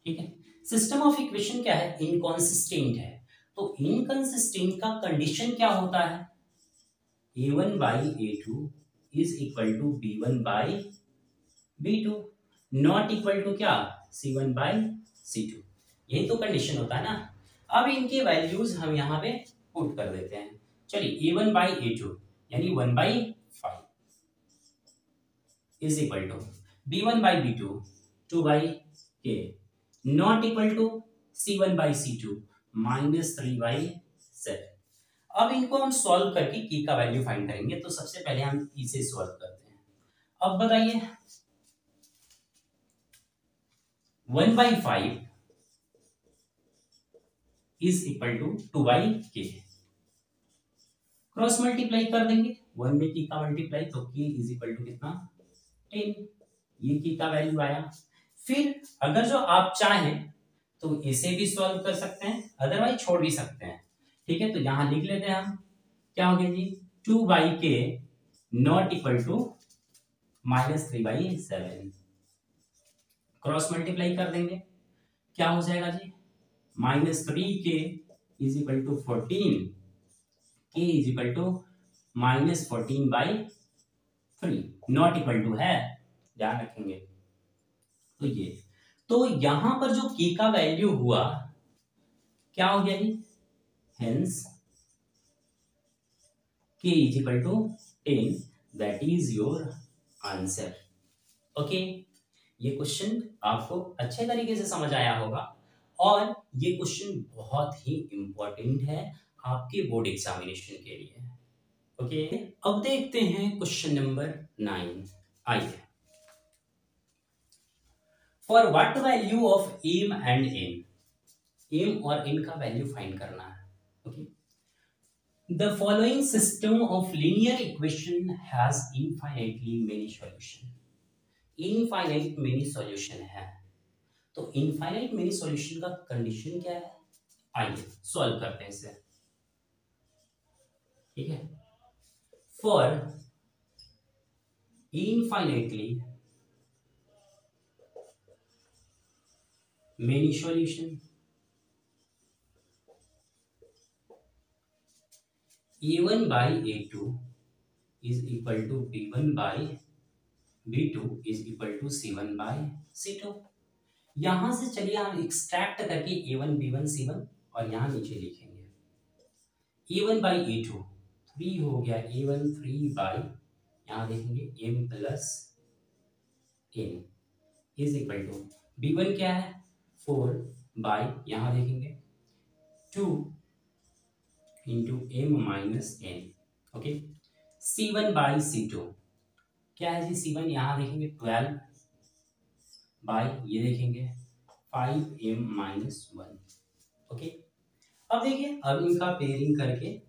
ठीक है, सिस्टम ऑफ इक्वेशन क्या है? इनकॉन्सिस्टेंट है। तो इनकॉन्सिस्टेंट का कंडीशन क्या होता है? a1 by a2 is equal to b1 by b2 not equal to क्या? c1 by c2। यही तो कंडीशन होता है ना। अब इनके वैल्यूज हम यहाँ पे पुट कर देते हैं। चलिए, a1 बाई a2 यानी 1/5 is equal to b1 by b2 2/k not equal to c1 by c2 -3/7। अब इनको हम सॉल्व करके की का वैल्यू फाइंड करेंगे। तो सबसे पहले हम इसे सॉल्व करते हैं। अब बताइए, 1/5 is equal to 2/k, cross multiply कर देंगे। 1 में की का मल्टीप्लाई तो k इज इक्वल टू कितना? 10। ये की का वैल्यू आया। फिर अगर जो आप चाहें तो इसे भी सॉल्व कर सकते हैं, अदरवाइज छोड़ भी सकते हैं। ठीक है, तो यहां लिख लेते हैं हम। क्या हो गया जी? 2/k not equal to -3/7, cross multiply कर देंगे। क्या हो जाएगा जी? -3k is equal to 14, k is equal to -14/3 not equal to है, ध्यान रखेंगे। तो ये, तो यहां पर जो k का वैल्यू हुआ क्या हो गया जी? Hence k is equal to 10, that is your answer. Okay, ये क्वेश्चन आपको अच्छे तरीके से समझ आया होगा और ये क्वेश्चन बहुत ही इंपॉर्टेंट है आपके बोर्ड एग्जामिनेशन के लिए। ओके, अब देखते हैं क्वेश्चन नंबर 9। आइए, for what value of m and n, m और एन का वैल्यू फाइंड करना है। Okay, the following system of linear equation has infinitely many solution. Infinite many solution है, तो इनफाइनाइट मेनी सॉल्यूशन का कंडीशन क्या है? आइए सॉल्व करते हैं इसे। ठीक है, for infinitely many solution, a1 by a2 is equal to b1 by b2 is equal to c1 by c2। यहां से चलिए हम एक्सट्रैक्ट करके a1 b1 c1 और यहां नीचे लिखेंगे a1 by a2 3 हो गया, a1 3 by यहां देखेंगे m plus n is equal to b1 क्या है? 4 बाई यहां देखेंगे 2 into m minus n। Okay, c1 by c2 क्या है जी? c1 यहां देखेंगे 12 बाई ये देखेंगे 5m माइनस 1। ओके, अब देखिए, अब इनका पेयरिंग करके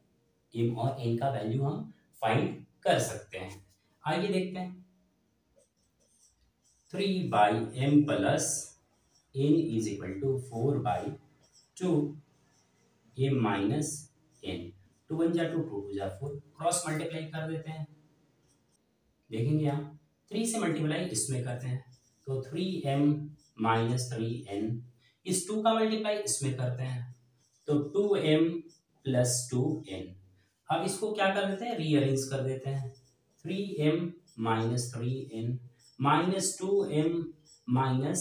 m और n का वैल्यू हम फाइंड कर सकते हैं। आइए देखते हैं। 3 by m plus n is equal to 4 by 2 m minus n। 2 1 जा 2 2 2 जा 4, क्रॉस मल्टीप्लाई कर देते हैं। देखेंगे यहाँ 3 से मल्टीप्लाई इसमें करते हैं तो 3m माइनस 3n, इस 2 का मल्टीप्लाई इसमें करते हैं तो 2m प्लस 2n। अब इसको क्या कर देते हैं? रीअरेंज कर देते हैं। 3m minus 3n minus 2m minus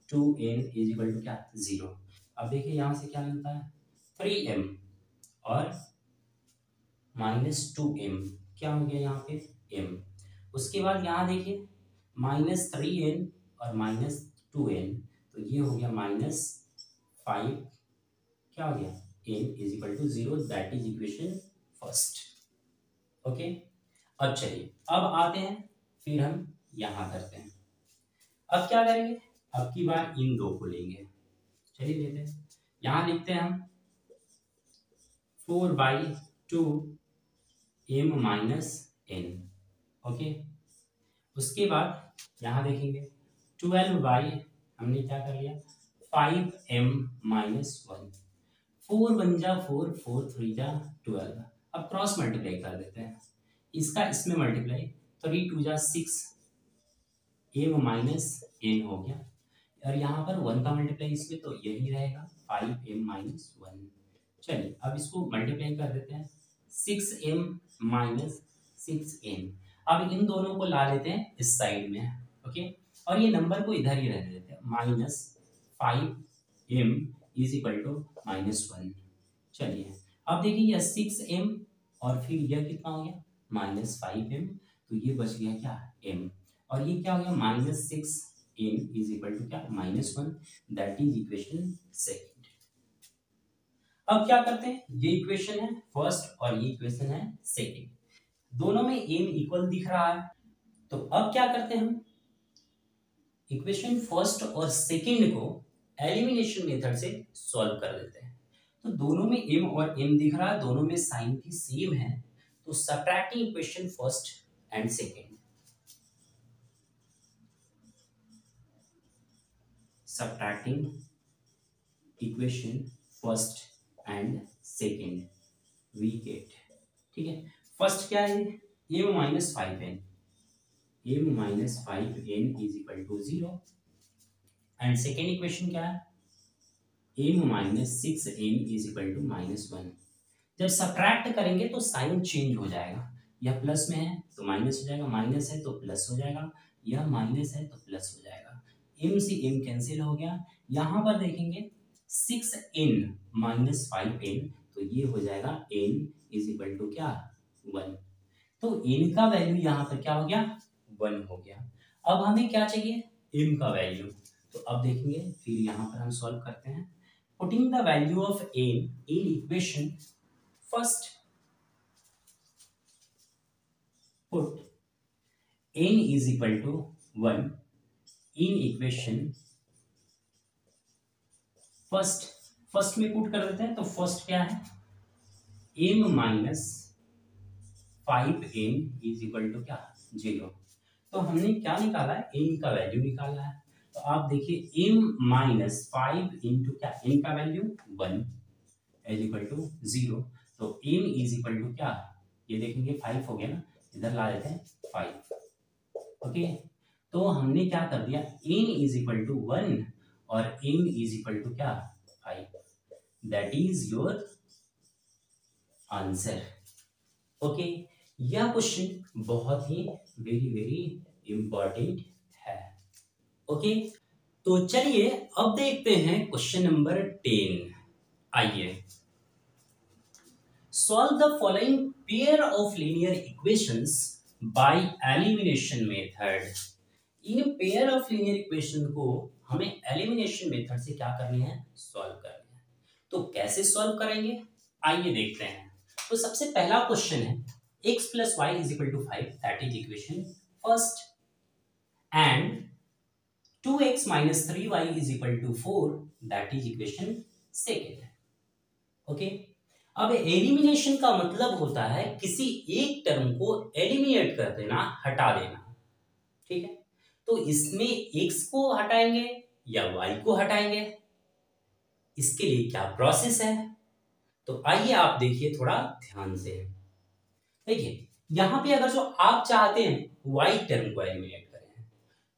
2n is equal to क्या, 0। अब देखिए यहां से क्या मिलता है, 3m और -2m क्या हो गया यहाँ पे m। उसके बाद यहाँ देखिए -3n और -2n, तो ये हो गया -5 क्या हो गया n is equal to 0, that is equation first. Okay, अब चलिए अब आते हैं, फिर हम यहाँ करते हैं। अब क्या करेंगे, अब की बार इन दो को लेंगे। चलिए लेते हैं, यहाँ लिखते हैं हम 4/2 m माइनस n। ओके, उसके बाद यहाँ देखेंगे 12 बाई, हमने क्या कर लिया 5m माइनस 1। 4 बन जा 4, 4 3 जा 12। अब क्रॉस मल्टीप्लाई कर देते हैं, इसका इसमें मल्टीप्लाई, 3 2 जा 6 m माइनस n हो गया, और यहाँ पर 1 का मल्टीप्लाई इसमें तो यही रहेगा 5m माइनस 1। चलिए अब इसको मल्टीप्लाई कर देते हैं, 6m माइनस 6n। अब इन दोनों को ला लेते हैं इस साइड में। ओके, और ये नंबर को इधर ही रहने देते हैं, -5m इज इक्वल टू -1। चलिए अब देखिए यह 6m और फिर यह कितना हो गया -5m, तो ये बच गया क्या m, और ये क्या हो गया -6n इज इक्वल टू क्या -1, दैट इज इक्वेशन सेकंड। अब क्या करते हैं, ये इक्वेशन है फर्स्ट और ये इक्वेशन है सेकंड, दोनों में m इक्वल दिख रहा है, तो अब क्या करते हैं हम इक्वेशन फर्स्ट और सेकंड को एलिमिनेशन मेथड से सॉल्व कर देते हैं। तो दोनों में m और m दिख रहा है, दोनों में साइन भी सेम है, तो subtracting equation first and second, subtracting equation first and second we get, ठीक है। फर्स्ट क्या है m minus 5n, m minus 5n is equal to 0, and second equation क्या है m minus 6n is equal to -1। जब सब्ट्रैक्ट करेंगे तो साइन चेंज हो जाएगा, यह प्लस में है तो माइनस हो जाएगा, माइनस है तो प्लस हो जाएगा, यह माइनस है तो प्लस हो जाएगा, m से m कैंसिल हो गया। यहाँ पर देखेंगे 6n माइनस 5n, तो ये हो जाएगा n इज इक्वल टू क्या 1, तो n का वैल्यू यहाँ पर क्या हो गया 1 हो गया। अब हमें क्या चाहिए m का वैल्यू, तो अब देखेंगे फिर यहाँ पर हम सॉल्व करते हैं, putting the value of m in equation first, put n is equal to 1 in equation first, first में पुट कर देते हैं, तो फर्स्ट क्या है m minus 5n is equal to क्या 0। तो हमने क्या निकाला है m का वैल्यू निकाला है, तो आप देखिए m माइनस 5 इंटू क्या n का वैल्यू 1 इज इक्वल टू 0, तो m इज इक्वल टू क्या, ये देखेंगे 5 हो गया ना, इधर ला देते हैं 5। ओके, तो हमने क्या कर दिया n इज इक्वल टू 1 और m इज इक्वल टू क्या 5, that is your answer. Okay, यह क्वेश्चन बहुत ही वेरी इंपॉर्टेंट है। ओके, तो चलिए अब देखते हैं क्वेश्चन नंबर 10। आइए, solve the following pair of linear equations by elimination method. In pair of linear equation को हमें एलिमिनेशन मेथड से क्या करनी है सॉल्व करनी है। तो कैसे सॉल्व करेंगे आइए देखते हैं। तो सबसे पहला क्वेश्चन है x plus y is equal to 5, that is equation first, and 2x minus 3y is equal to 4, that is equation second. Okay, अब एलिमिनेशन का मतलब होता है किसी एक टर्म को एलिमिनेट कर देना, हटा देना, ठीक है। तो इसमें x को हटाएंगे या y को हटाएंगे, इसके लिए क्या प्रोसेस है, तो आइए आप देखिए थोड़ा ध्यान से। देखिए यहां पे अगर जो आप चाहते हैं y टर्म को एलिमिनेट करें,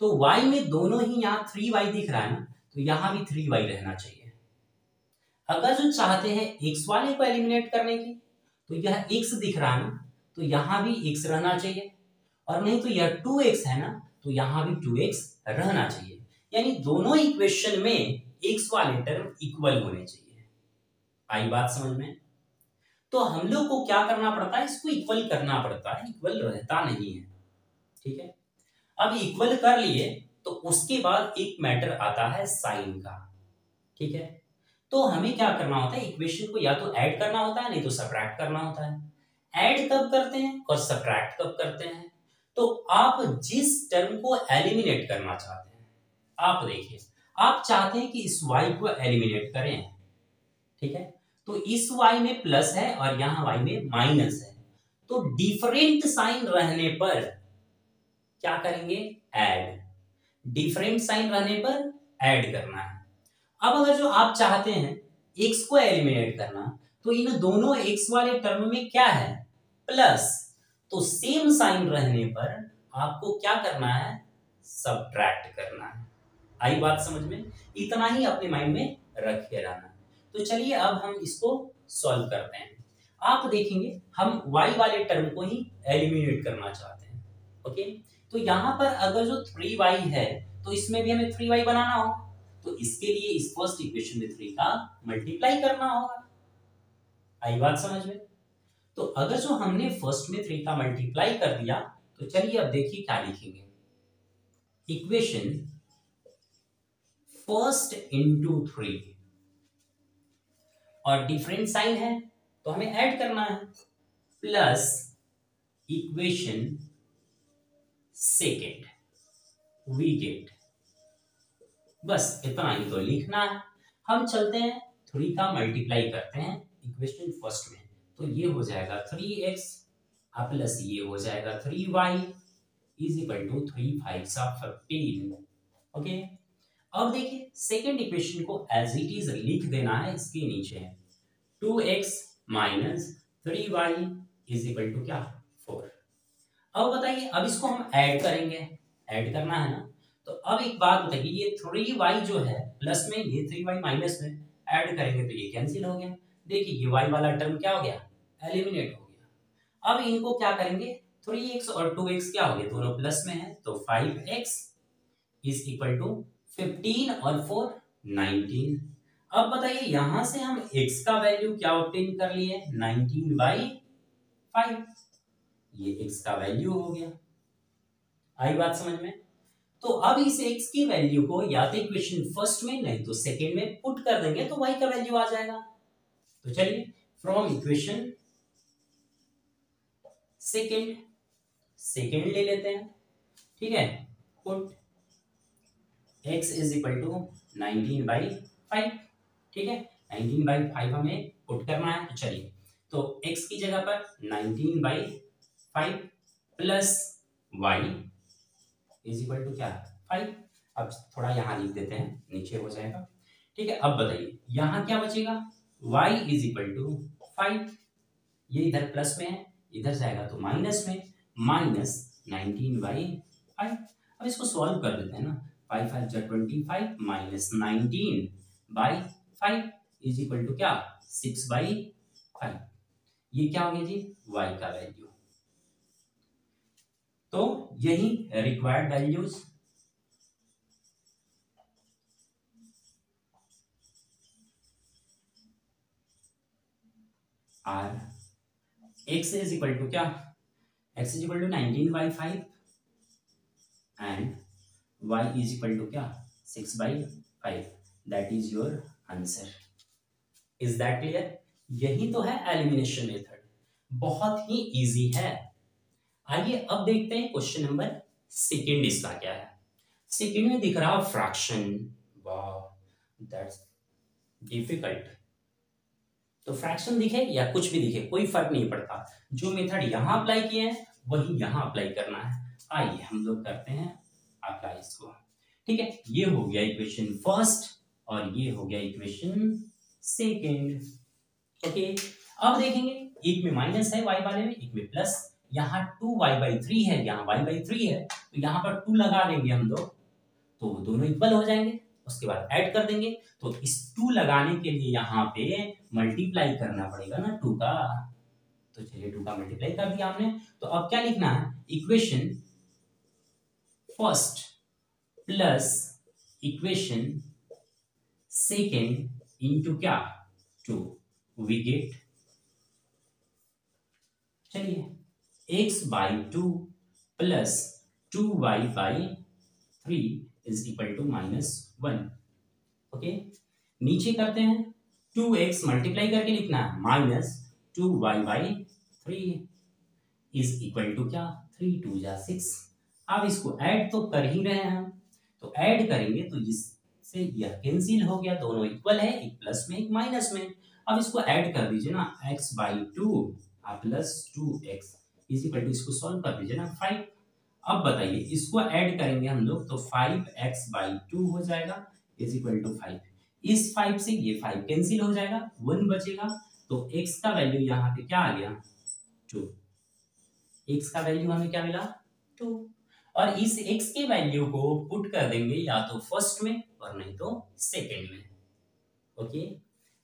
तो y में दोनों ही यहां 3y दिख रहा है ना, तो यहां भी 3y रहना चाहिए। अगर जो चाहते हैं x वाले को एलिमिनेट करने की, तो यह x दिख रहा है ना, तो यहां भी x रहना चाहिए। और नहीं तो यह 2x है ना, तो यहां भी 2x रहना चाहिए, यानी दोनों इक्वेशन में x वाले टर्म इक्वल होने चाहिए। आई बात समझ में? तो हम लोग को क्या करना पड़ता है, इसको इक्वल करना पड़ता है, इक्वल रहता नहीं है। ठीक है, अब इक्वल कर लिए तो उसके बाद एक मैटर आता है साइन का। ठीक है, तो हमें क्या करना होता है, इक्वेशन को या तो ऐड करना होता है, नहीं तो सब्ट्रैक्ट करना होता है। ऐड कब करते हैं और सब्ट्रैक्ट कब करते हैं? तो आप जिस टर्म को एलिमिनेट करना चाहते हैं, आप देखिए, आप चाहते हैं कि इस y को एलिमिनेट करें। ठीक है, तो इस y में प्लस है और यहां y में माइनस है, तो डिफरेंट साइन रहने पर क्या करेंगे, ऐड। डिफरेंट साइन रहने पर ऐड करना है। अब अगर जो आप चाहते हैं x को एलिमिनेट करना, तो इन दोनों x वाले टर्म में क्या है, प्लस, तो सेम साइन रहने पर आपको क्या करना है, सब्ट्रैक्ट करना है। आई बात समझ में? इतना ही अपने माइंड में रखे रहना। तो चलिए अब हम इसको सॉल्व करते हैं। आप देखेंगे हम y वाले टर्म को ही एलिमिनेट करना चाहते हैं। ओके, तो यहां पर अगर जो 3y है तो इसमें भी हमें 3y बनाना होगा, तो इसके लिए इस फर्स्ट इक्वेशन में 3 का मल्टीप्लाई करना होगा। आई बात समझ में? तो अगर जो हमने फर्स्ट में 3 का मल्टीप्लाई कर दिया, तो चलिए अब देखिए क्या लिखेंगे, इक्वेशन फर्स्ट इंटू 3, और डिफरेंट साइन है तो हमें ऐड करना है, plus equation second we get, बस इतना ही तो लिखना है। हम चलते हैं 3 का मल्टीप्लाई करते हैं इक्वेशन फर्स्ट में, तो ये हो जाएगा 3x प्लस ये हो जाएगा 3y is equal to 3 5 15। Okay, अब देखिए सेकेंड इक्वेशन को एज इट इज लिख देना है, इसके नीचे है 2x minus 3y is equal to क्या, 4। अब बताइए, अब इसको हम ऐड करेंगे, ऐड करना है ना, तो अब एक बात बताइए, ये 3y जो है प्लस में, ये 3y माइनस में, ऐड करेंगे तो ये कैंसिल हो गया। देखिए ये y वाला टर्म क्या हो गया, एलिमिनेट हो गया। अब इनको क्या करेंगे, 3x और 2x क्या हो गए, दोनों प्लस में है, तो 5x इज इक्वल टू 15 और 4 19। अब बताइए यहां से हम x का वैल्यू क्या ऑब्टेन कर लिए, 19/5, ये x का वैल्यू हो गया। आई बात समझ में? तो अब इस x की वैल्यू को या तो इक्वेशन फर्स्ट में नहीं तो सेकेंड में पुट कर देंगे तो y का वैल्यू आ जाएगा। तो चलिए फ्रॉम इक्वेशन सेकेंड ले लेते हैं। ठीक है, put x is equal to 19/5। ठीक है, 19/5 हमें पुट करना है, तो चलिए, तो x की जगह पर 19/5 plus y is equal to क्या, 5। अब थोड़ा यहां लिख देते हैं, नीचे हो जाएगा। ठीक है, अब बताइए यहां क्या बचेगा, y इज इक्वल टू 5, ये इधर प्लस में है, इधर जाएगा तो माइनस में, माइनस 19/5। अब इसको सॉल्व कर देते हैं ना, 5 5 जा 25 माइनस 19/5 इज इक्वल टू क्या, 6/5। ये क्या हो गया जी, y का वैल्यू। तो यही required values are x is equal to क्या, x is equal to 19/5 and y is equal to क्या, 6/5। That is your answer. Is that clear? यही तो है एलिमिनेशन मेथड, बहुत ही इजी है। आइए अब देखते हैं क्वेश्चन नंबर सेकेंड इसका क्या है। सेकेंड में दिख रहा फ्रैक्शन, वाह दैट्स डिफिकल्ट। तो फ्रैक्शन दिखे या कुछ भी दिखे कोई फर्क नहीं पड़ता, जो मेथड यहां अप्लाई किए हैं वही यहां अप्लाई करना है। आइए हम लोग करते हैं अप्लाई इसको। ठीक है, ये हो गया इक्वेशन फर्स्ट और ये हो गया इक्वेशन सेकेंड। ओके, अब देखेंगे एक में माइनस है y वाले में, एक में प्लस। यहाँ 2y/3 है, यहाँ y/3 है, तो यहाँ पर 2 लगा देंगे हम लोग, तो दोनों इक्वल हो जाएंगे। उसके बाद ऐड कर देंगे, तो इस 2 लगाने के लिए यहाँ पे मल्टीप्लाई करना पड़ेगा ना 2 का। तो चलिए 2 का मल्टीप्लाई कर दिया हमने। तो अब क्या लिखना है, equation first plus equation second into क्या 2, वी गेट, चलिए x by 2 plus 2y by 3 is equal to -1। Okay, नीचे करते हैं 2x मल्टीप्लाई करके लिखना है -2y by 3 is equal to क्या 3 2 जा 6। अब इसको ऐड तो कर ही रहे हैं हम, तो ऐड करेंगे तो इससे यह कैंसिल हो गया, दोनों इक्वल है, एक प्लस में एक माइनस में। अब इसको ऐड कर दीजिए ना, x by 2 plus 2x is equal to, इसको सॉल्व कर दीजिए ना 5। अब बताइए इसको ऐड करेंगे हम लोग तो 5x बाई 2 हो जाएगा इज इक्वल टू 5। इस 5 से ये 5 कैंसिल हो जाएगा, 1 बचेगा, तो x का वैल्यू यहाँ पे क्या आ गया 2। x का वैल्यू हमें क्या मिला 2, और इस x के वैल्यू को पुट कर देंगे या तो फर्स्ट में और नहीं तो सेकेंड में। ओके,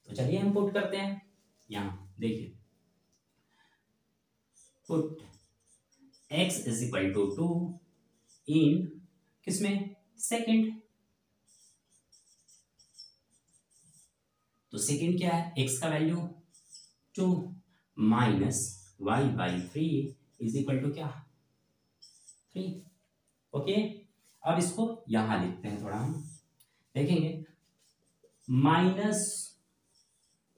तो चलिए हम पुट करते हैं, यहाँ देखिए put x is equal to 2 in किसमें सेकेंड, तो सेकेंड क्या है, x का value 2 minus y by 3 is equal to क्या 3। ओके, अब इसको यहां लिखते हैं, थोड़ा हम देखेंगे, माइनस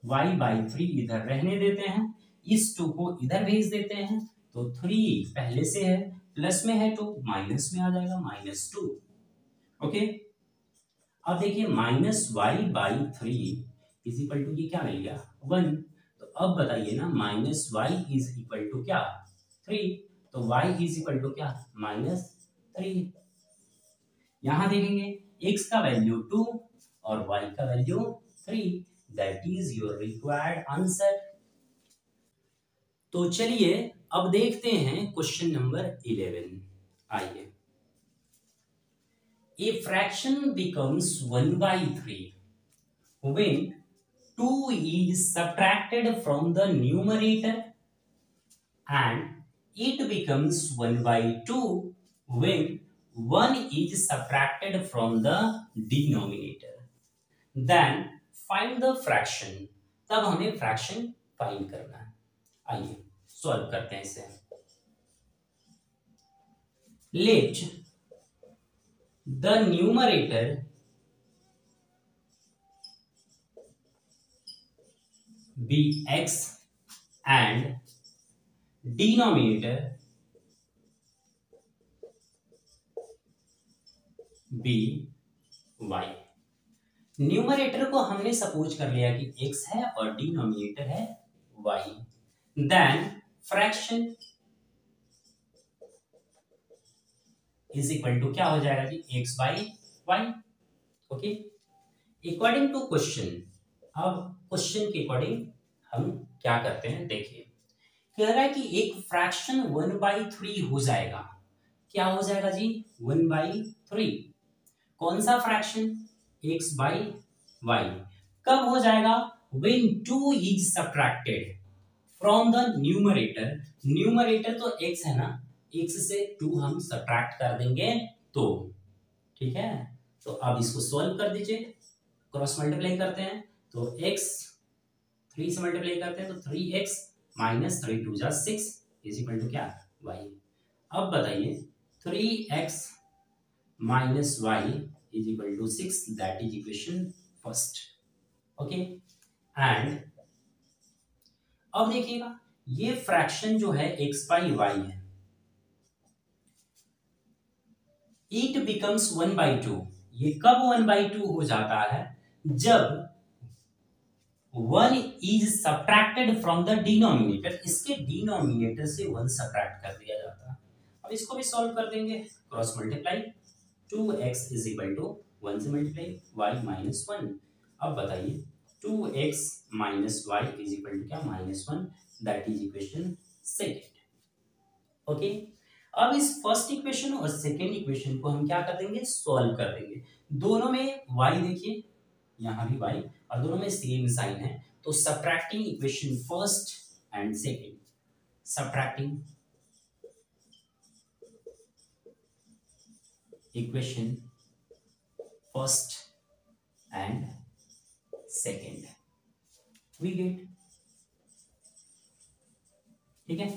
y बाई 3 इधर रहने देते हैं, इस 2 को इधर भेज देते हैं, तो 3 पहले से है, प्लस में है तो माइनस में आ जाएगा -2। ओके, अब देखिए -y by 3 is equal to, ये क्या मिल गया 1। तो अब बताइए ना, -y इज इक्वल टू क्या 3, तो y इज इक्वल टू क्या -3। यहां देखेंगे x का वैल्यू 2 और y का value 3, that is your required answer. तो चलिए अब देखते हैं क्वेश्चन नंबर 11। आइए, a fraction becomes 1/3 when 2 is subtracted from the numerator and it becomes 1/2 when 1 is subtracted from the denominator, then find the fraction। तब हमें फ्रैक्शन फाइंड करना है। आइए सॉल्व करते हैं इसे। Let the numerator be x and denominator be y। Numerator को हमने सपोज कर लिया कि x है और डिनोमिनेटर है y, then fraction is equal to क्या हो जाएगा जी x by y। Okay, according to question, अब क्वेश्चन के अकॉर्डिंग हम क्या करते हैं, देखिए कह रहा है कि एक फ्रैक्शन 1/3 हो जाएगा, क्या हो जाएगा जी 1/3। कौन सा फ्रैक्शन, x बाई y। कब हो जाएगा, when 2 is subtracted from the numerator। Numerator तो x है ना, x से 2 हम सब्ट्रैक्ट कर देंगे तो, ठीक है। तो अब इसको सॉल्व कर दीजिए, क्रॉस मल्टीप्लाई करते हैं तो x 3 से मल्टीप्लाई करते हैं तो 3x माइनस 3 2 जा 6 इज इक्वल टू क्या y। अब बताइए 3x minus y is equal to 6, that is equation first. Okay, and अब देखिएगा ये फ्रैक्शन जो है x बाई y है, इट बिकम्स 1/2। ये कब 1/2 हो जाता है, जब 1 is subtracted from the denominator। इसके डिनोमिनेटर से 1 सब्ट्रैक्ट कर दिया जाता है। अब इसको भी सॉल्व कर देंगे, cross multiply 2x is equal to 1 से मल्टीप्लाई y माइनस 1। अब बताइए 2x minus y is equal to क्या -1, that is equation second. Okay, अब इस फर्स्ट इक्वेशन और सेकेंड इक्वेशन को हम क्या कर देंगे, सॉल्व कर देंगे। दोनों में y देखिए, यहां भी y और दोनों में सेम साइन है, तो subtracting equation first and second, subtracting equation first and second, we get, ठीक है।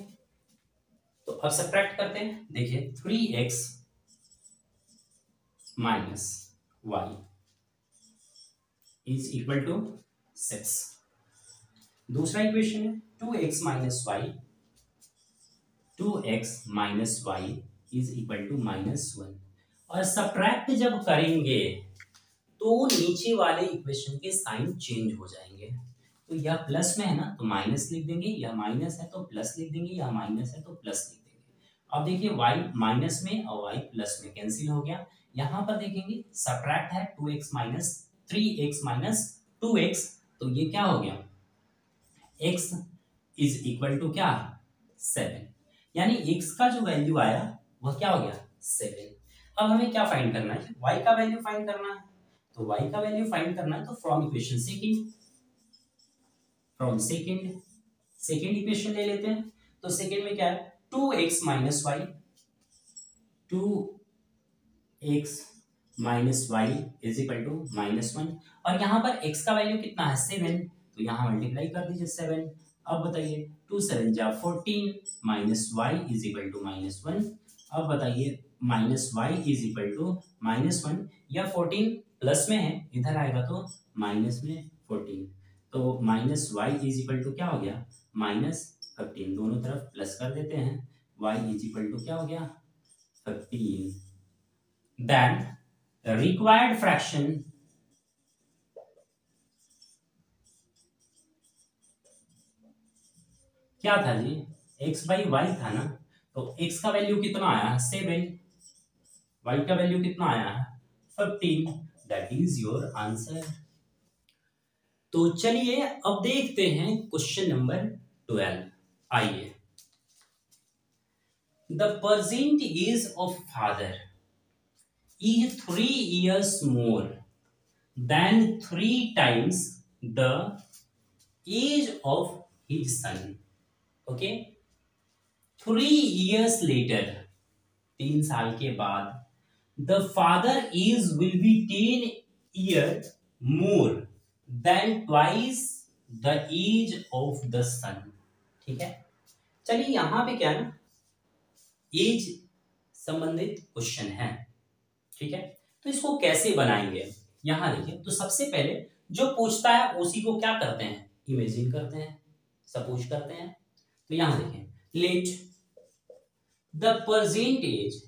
तो अब सब्ट्रैक्ट करते हैं, देखिए 3x minus y is equal to 6। दूसरा इक्वेशन है 2x minus y, 2x minus y is equal to -1। और सब्ट्रैक्ट जब करेंगे तो नीचे वाले इक्वेशन के साइन चेंज हो जाएंगे। तो यह प्लस में है ना, तो माइनस लिख देंगे, यह माइनस है तो प्लस लिख देंगे, यह माइनस है तो प्लस लिख देंगे। अब देखिए y माइनस में और y प्लस में कैंसिल हो गया। यहां पर देखेंगे सब्ट्रैक्ट है 2x minus 3x minus 2x, तो ये क्या हो गया, x इज इक्वल टू क्या, 7। यानी x का जो वैल्यू आया वह क्या हो गया, 7। अब हमें क्या फाइंड करना है, y का वैल्यू फाइंड करना है। तो y का वैल्यू फाइंड करना है तो from equation second, from second equation ले लेते हैं। तो सेकंड में क्या है, 2x minus y, 2x minus y is equal to -1। और यहाँ पर x का वैल्यू कितना है, 7, तो यहाँ मल्टीप्लाई कर दीजिए 7। अब बताइए 2 7 जा 14 minus y is equal to -1। अब बताइए minus y is equal to -1, या 14 प्लस में है, इधर आएगा तो माइनस में 14, तो minus y is equal to क्या हो गया, -15। दोनों तरफ प्लस कर देते हैं, y इज इक्वल टू क्या हो गया, 15। देन रिक्वायर्ड फ्रैक्शन क्या था जी, x बाई वाई था ना, तो x का वैल्यू कितना आया है, 7, y का वैल्यू कितना आया है, 15। That is your answer. तो चलिए अब देखते हैं क्वेश्चन नंबर 12। आइए, the present age of father is 3 years more than 3 times the age of his son. Okay, 3 years later, 3 साल के बाद, the father is will be 10 years more than twice the age of the son. ठीक है, चलिए यहां पे क्या है ना, एज संबंधित क्वेश्चन है, ठीक है। तो इसको कैसे बनाएंगे, यहां देखिए। तो सबसे पहले जो पूछता है उसी को क्या करते हैं, इमेजिन करते हैं, सपोज करते हैं। तो यहां देखें, let the present age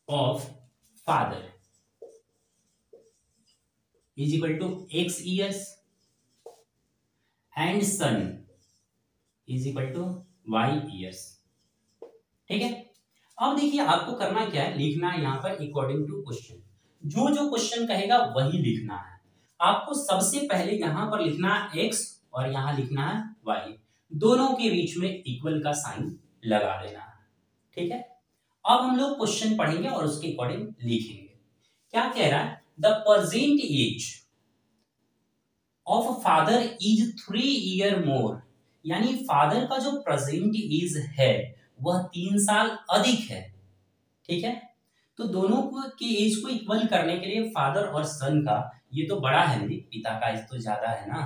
of father is equal to x years and son is equal to y years, ठीक है। अब देखिए आपको करना क्या है, लिखना है यहाँ पर अकॉर्डिंग टू क्वेश्चन, जो जो क्वेश्चन कहेगा वही लिखना है। आपको सबसे पहले यहाँ पर लिखना है x और यहाँ लिखना है y, दोनों के बीच में इक्वल का साइन लगा देना है, ठीक है। अब हम लोग क्वेश्चन पढ़ेंगे और उसके अकॉर्डिंग लिखेंगे। क्या कह रहा है, the present age of father is 3 year more, यानी फादर का जो प्रेजेंट एज है वह 3 साल अधिक है, ठीक है। तो दोनों को के एज को इक्वल करने के लिए फादर और सन का, ये तो बड़ा है नहीं, पिता का एज तो ज्यादा है ना,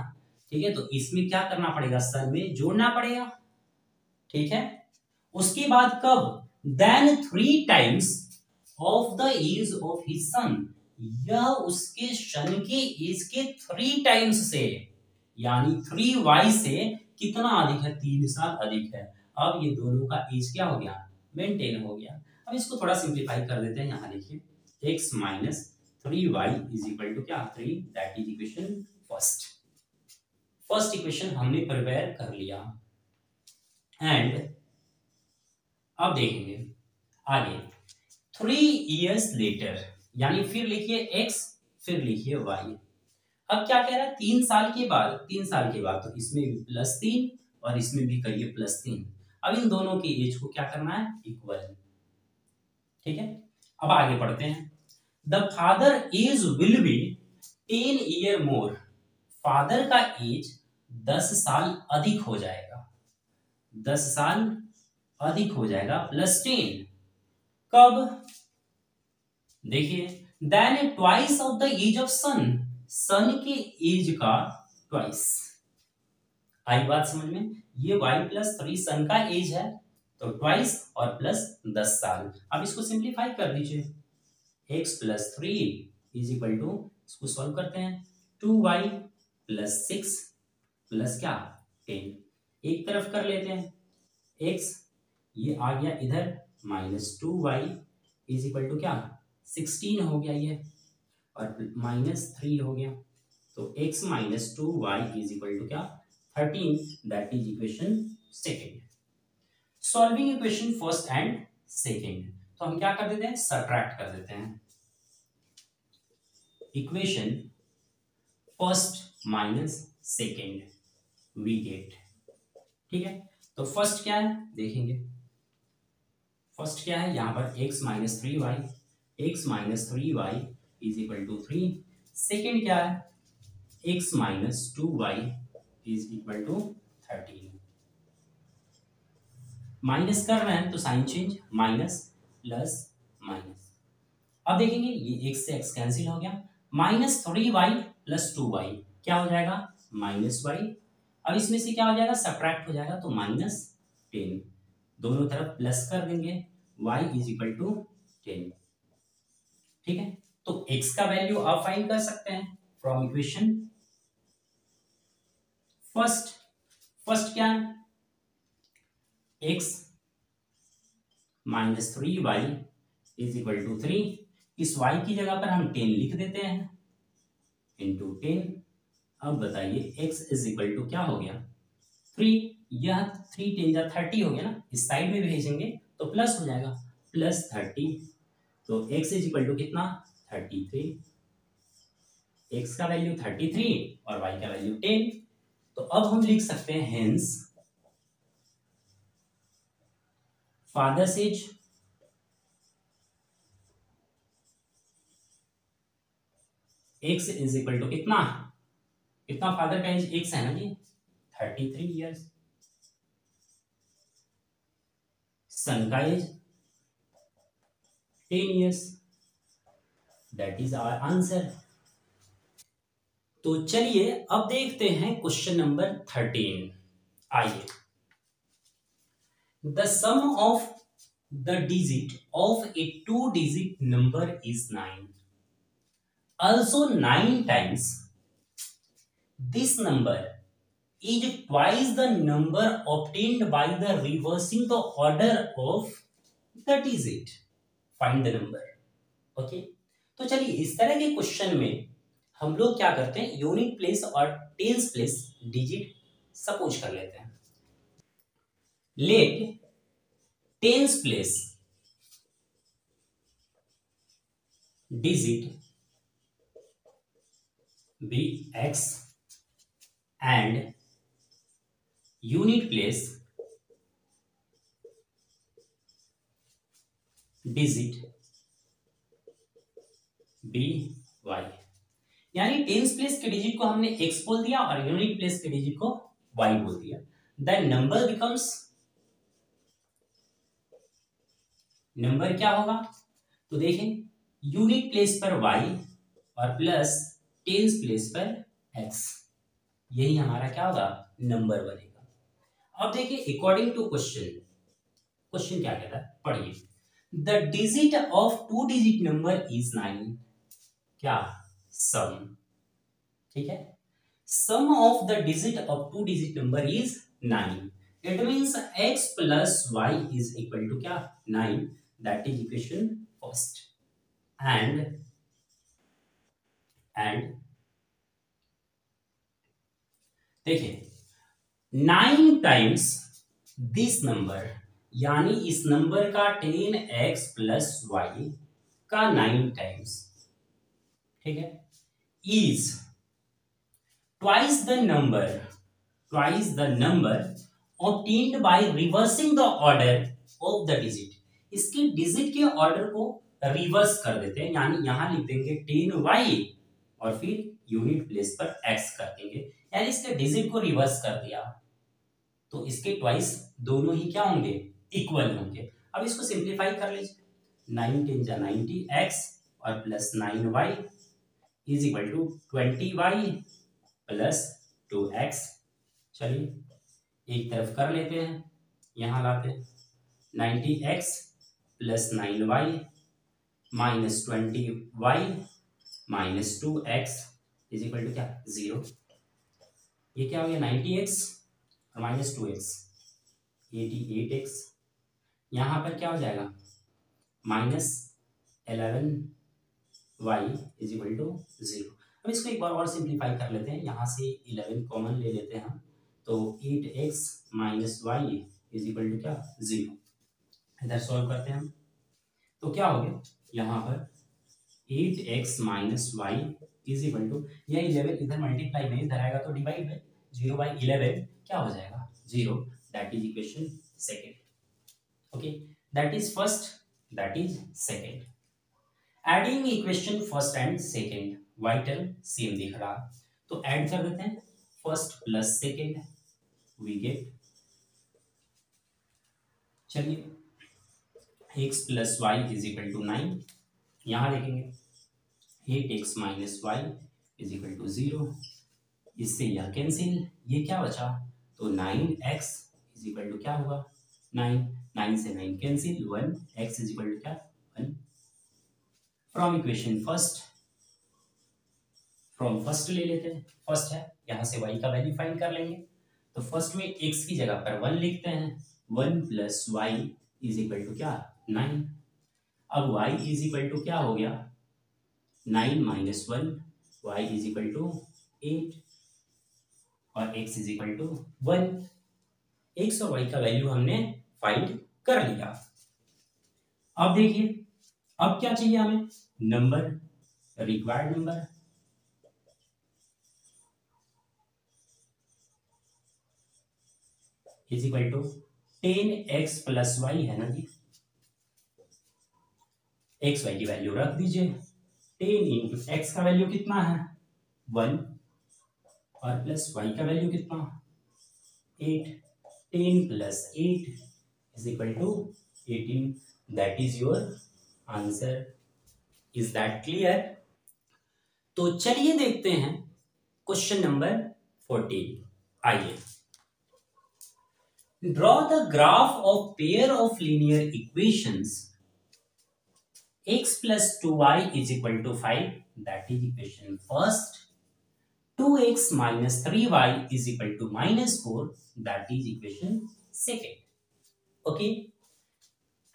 ठीक है। तो इसमें क्या करना पड़ेगा, सन में जोड़ना पड़ेगा, ठीक है। उसके बाद कब, then 3 times of the age of his son, यह उसके सन के एज के 3 टाइम्स से, यानी 3y से कितना अधिक है, 3 साल अधिक है। अब ये दोनों का एज क्या हो गया, मेंटेन हो गया। अब इसको थोड़ा सिंप्लीफाई कर देते हैं, यहां देखिए x minus 3y is equal to क्या, 3, that is equation first equation हमने प्रिपेयर कर लिया। एंड अब देखेंगे आगे, 3 years later, यानी फिर लिखिए x, फिर लिखिए y। अब क्या कह रहा है, 3 साल के बाद, 3 साल के बाद, तो इसमें भी +3 और इसमें भी करिए +3। अब इन दोनों की एज को क्या करना है, इक्वल, ठीक है। अब आगे बढ़ते हैं, the father age will be 10 year more father का एज 10 साल अधिक हो जाएगा, 10 साल अधिक हो जाएगा प्लस 10। कब? देखिए, then twice of the age of son, son के एज का ट्वाइस। आई बात समझ में? ये y+3 सन का एज है, तो ट्वाइस और प्लस 10 साल। अब इसको सिंप्लीफाई कर दीजिए, x+3 इज इक्वल टू, इसको सॉल्व करते हैं, 2y+6 प्लस क्या 10, एक तरफ कर लेते हैं x, ये आ गया इधर -2y इज इक्वल टू क्या 16 हो गया ये, और -3 हो गया, तो x - 2y is equal to क्या 13, that is equation second. Solving equation first and second, तो हम क्या कर देते हैं, सब्ट्रैक्ट कर देते हैं। Equation first minus second we get, ठीक है। तो फर्स्ट क्या है देखेंगे, फर्स्ट क्या है यहां पर x - 3y is equal to 3। Second क्या है, x - 2y is equal to 13। Minus कर रहे हैं तो sign change, minus plus minus. अब देखेंगे ये x से x कैंसिल हो गया, -3y + 2y क्या हो जाएगा -y। अब इसमें से क्या हो जाएगा, सब्ट्रैक्ट हो जाएगा, तो -10, दोनों तरफ प्लस कर देंगे, y इज इक्वल टू 10, ठीक है। तो x का वैल्यू आप फाइंड कर सकते हैं फ्रॉम इक्वेशन फर्स्ट क्या है, x - 3y is equal to 3, इस y की जगह पर हम 10 लिख देते हैं इंटू 10। अब बताइए x इज इक्वल टू क्या हो गया 3, यह 3 10 जा 30 हो गया ना, इस साइड में भेजेंगे तो प्लस हो जाएगा +30, तो x इज इक्वल टू कितना 33, x का वैल्यू 33 और y का वैल्यू 10। तो अब हम लिख सकते हैं hence father's age x is equal to कितना कितना, फादर का एज x है ना जी 33 इयर्स, सन का age 10 years, that is our answer. तो चलिए अब देखते हैं क्वेश्चन नंबर 13। आइए, the sum of the digit of a 2 digit number is 9, also 9 times this number is twice the number obtained by the reversing the order of the digit, find the number। Okay, तो चलिए इस तरह के क्वेश्चन में हम लोग क्या करते हैं, यूनिट प्लेस और टेंस प्लेस डिजिट सपोज कर लेते हैं। Let tens place digit be x and unit place digit be y, यानी टेंस प्लेस के डिजिट को हमने x बोल दिया और यूनिट प्लेस के डिजिट को y बोल दिया, देन नंबर बिकम्स, नंबर क्या होगा, तो देखें यूनिट प्लेस पर y और प्लस टेंस प्लेस पर x, यही हमारा क्या होगा नंबर बनेगा। अब देखिए अकॉर्डिंग टू क्वेश्चन, क्वेश्चन क्या कहता है पढ़िए, the digit of 2 digit number is 9, क्या सम, ठीक है, sum of the digit of 2 digit number is 9, it means x + y is equal to क्या 9, that is equation first. And देखिए 9 टाइम्स दिस नंबर, यानी इस नंबर का 10x + y का 9 टाइम्स, ठीक है, is twice the number obtained by reversing the order of the digit, इसके डिजिट के ऑर्डर को रिवर्स कर देते हैं, यानी यहां लिख देंगे 10y और फिर यूनिट प्लेस पर x कर देंगे, यानी इसके डिजिट को रिवर्स कर दिया तो इसके ट्वाइस दोनों ही क्या होंगे, इक्वल होंगे। अब इसको सिंप्लीफाई कर लीजिए, 9 10 जा 90x और plus 9y is equal to 20y plus 2x। चलिए एक तरफ कर लेते हैं, यहां लाते हैं 90x plus 9y minus 20y minus 2x is equal to क्या, 0। ये क्या हो गया, 90x और माइनस 2x 88x। यहां पर क्या हो जाएगा, minus 11y is equal to 0। अब इसको एक बार और सिंप्लीफाई कर लेते हैं, यहां से 11 कॉमन ले लेते हैं हम, तो 8x minus y is equal to क्या, 0। इधर सॉल्व करते हैं हम, तो क्या हो गया, यहाँ पर 8x minus y is equal to, यह 11 इधर मल्टीप्लाई में इधर आएगा तो डिवाइड में 0/11 क्या हो जाएगा, 0। That is equation second. Okay, that is first, that is second. Adding equation first and second, y term same दिख रहा, तो ऐड कर देते हैं, first plus second we get, चलिए x plus y is equal to 9, यहां देखेंगे 8x minus y is equal to 0, इससे यह कैंसिल, ये क्या बचा, तो 9x इज इक्वल टू क्या होगा, 9, 9 से 9 cancel, 1 x is equal to क्या, 1। From equation first, from first ले लेते हैं, फर्स्ट है, यहां से y का वैल्यू फाइंड कर लेंगे, तो फर्स्ट में x की जगह पर 1 लिखते हैं, 1 plus y is equal to क्या, 9। अब y इज इक्वल टू क्या हो गया, 9 minus 1, y is equal to 8 और x is equal to 1। x और y का वैल्यू हमने फाइंड कर लिया। अब देखिए, अब क्या चाहिए हमें, number, required number. Is equal to 10x plus y है ना जी, एक्स वाई की वैल्यू रख दीजिए, 10 इंटू एक्स का वैल्यू कितना है, 1 और प्लस वाई का वैल्यू कितना, 8, 10 plus 8 is equal to 18, that is your answer. Is that clear? तो चलिए देखते हैं क्वेश्चन नंबर 14। आइए, draw the graph of pair of linear equations x plus 2y is equal to 5, that is equation first. 2x minus 3y is equal to minus 4, that is equation second. Okay,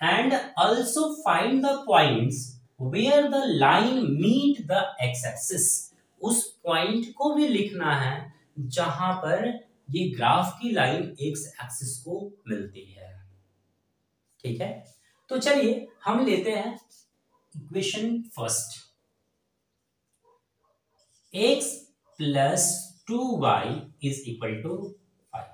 and also find the points where the line meet the x-axis. उस पॉइंट को भी लिखना है जहां पर ये ग्राफ की लाइन एक्स एक्सिस को मिलती है। ठीक है, तो चलिए हम लेते हैं equation first, x plus 2y is equal to 5।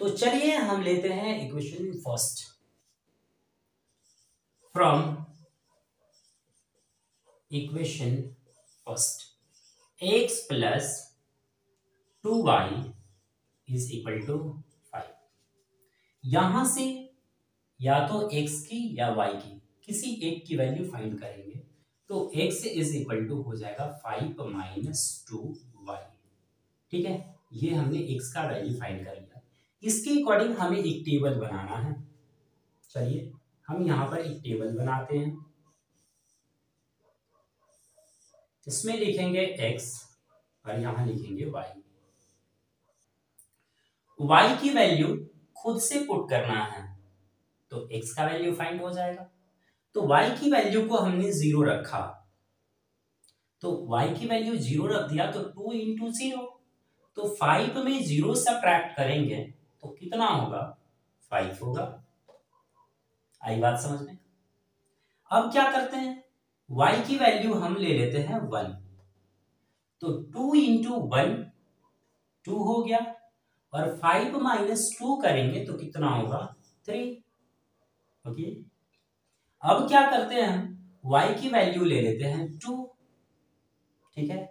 तो चलिए हम लेते हैं equation first, from equation first x plus 2y is equal to 5। यहां से या तो x की या y की किसी एक की वैल्यू फाइंड करेंगे, तो x इज इक्वल टू हो जाएगा 5 माइनस 2y। ठीक है, ये हमने x का वैल्यू फाइंड कर लिया। इसके अकॉर्डिंग हमें एक टेबल बनाना है। चलिए हम यहां पर एक टेबल बनाते हैं, इसमें लिखेंगे x और यहां लिखेंगे y। y की वैल्यू खुद से पुट करना है तो x का वैल्यू फाइंड हो जाएगा। तो y की वैल्यू को हमने 0 रखा, तो y की वैल्यू 0 रख दिया तो 2 इंटू 0, तो 5 में 0 सब्ट्रैक्ट करेंगे तो कितना होगा, 5 होगा। आई बात समझ में? अब क्या करते हैं, y की वैल्यू हम ले लेते हैं 1, तो 2 इंटू 1 2 हो गया, और 5 माइनस 2 करेंगे तो कितना होगा, 3। ओके, अब क्या करते हैं हम, y की वैल्यू ले लेते हैं 2, ठीक है।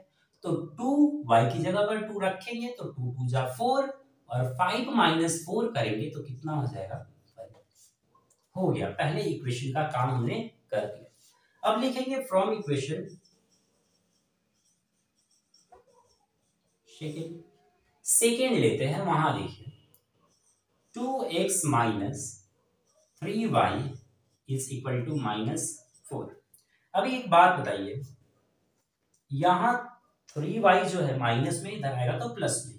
तो 2 y की जगह पर 2 रखेंगे तो 2 2 जा 4 और 5 माइनस 4 करेंगे तो कितना हो जाएगा, 5। हो गया, पहले इक्वेशन का काम हमने कर दिया। अब लिखेंगे फ्रॉम इक्वेशन सेकेंड लेते हैं, वहां देखिए 2x minus 3y is equal to -4। अब एक बात बताइए, यहां 3y जो है माइनस में, इधर आएगा तो प्लस में।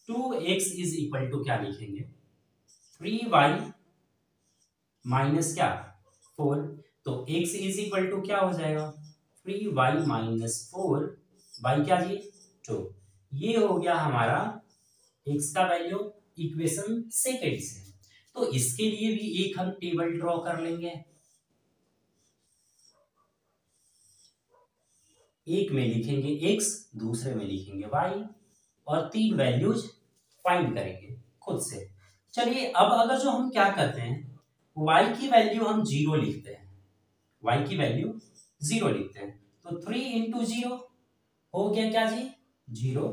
2x इज इक्वल टू क्या लिखेंगे, 3y माइनस क्या 4, तो x इज इक्वल टू क्या हो जाएगा, 3y माइनस 4 बाई क्या जी 2। ये हो गया हमारा x का वैल्यू इक्वेशन सेकेंड से। तो इसके लिए भी एक हम टेबल ड्रॉ कर लेंगे, एक में लिखेंगे x, दूसरे में लिखेंगे y और 3 वैल्यूज फाइंड करेंगे खुद से। चलिए अब अगर जो हम क्या करते हैं, y की वैल्यू हम 0 लिखते हैं, y की वैल्यू 0 लिखते हैं, तो 3 इंटू 0 हो गया क्या जी 0,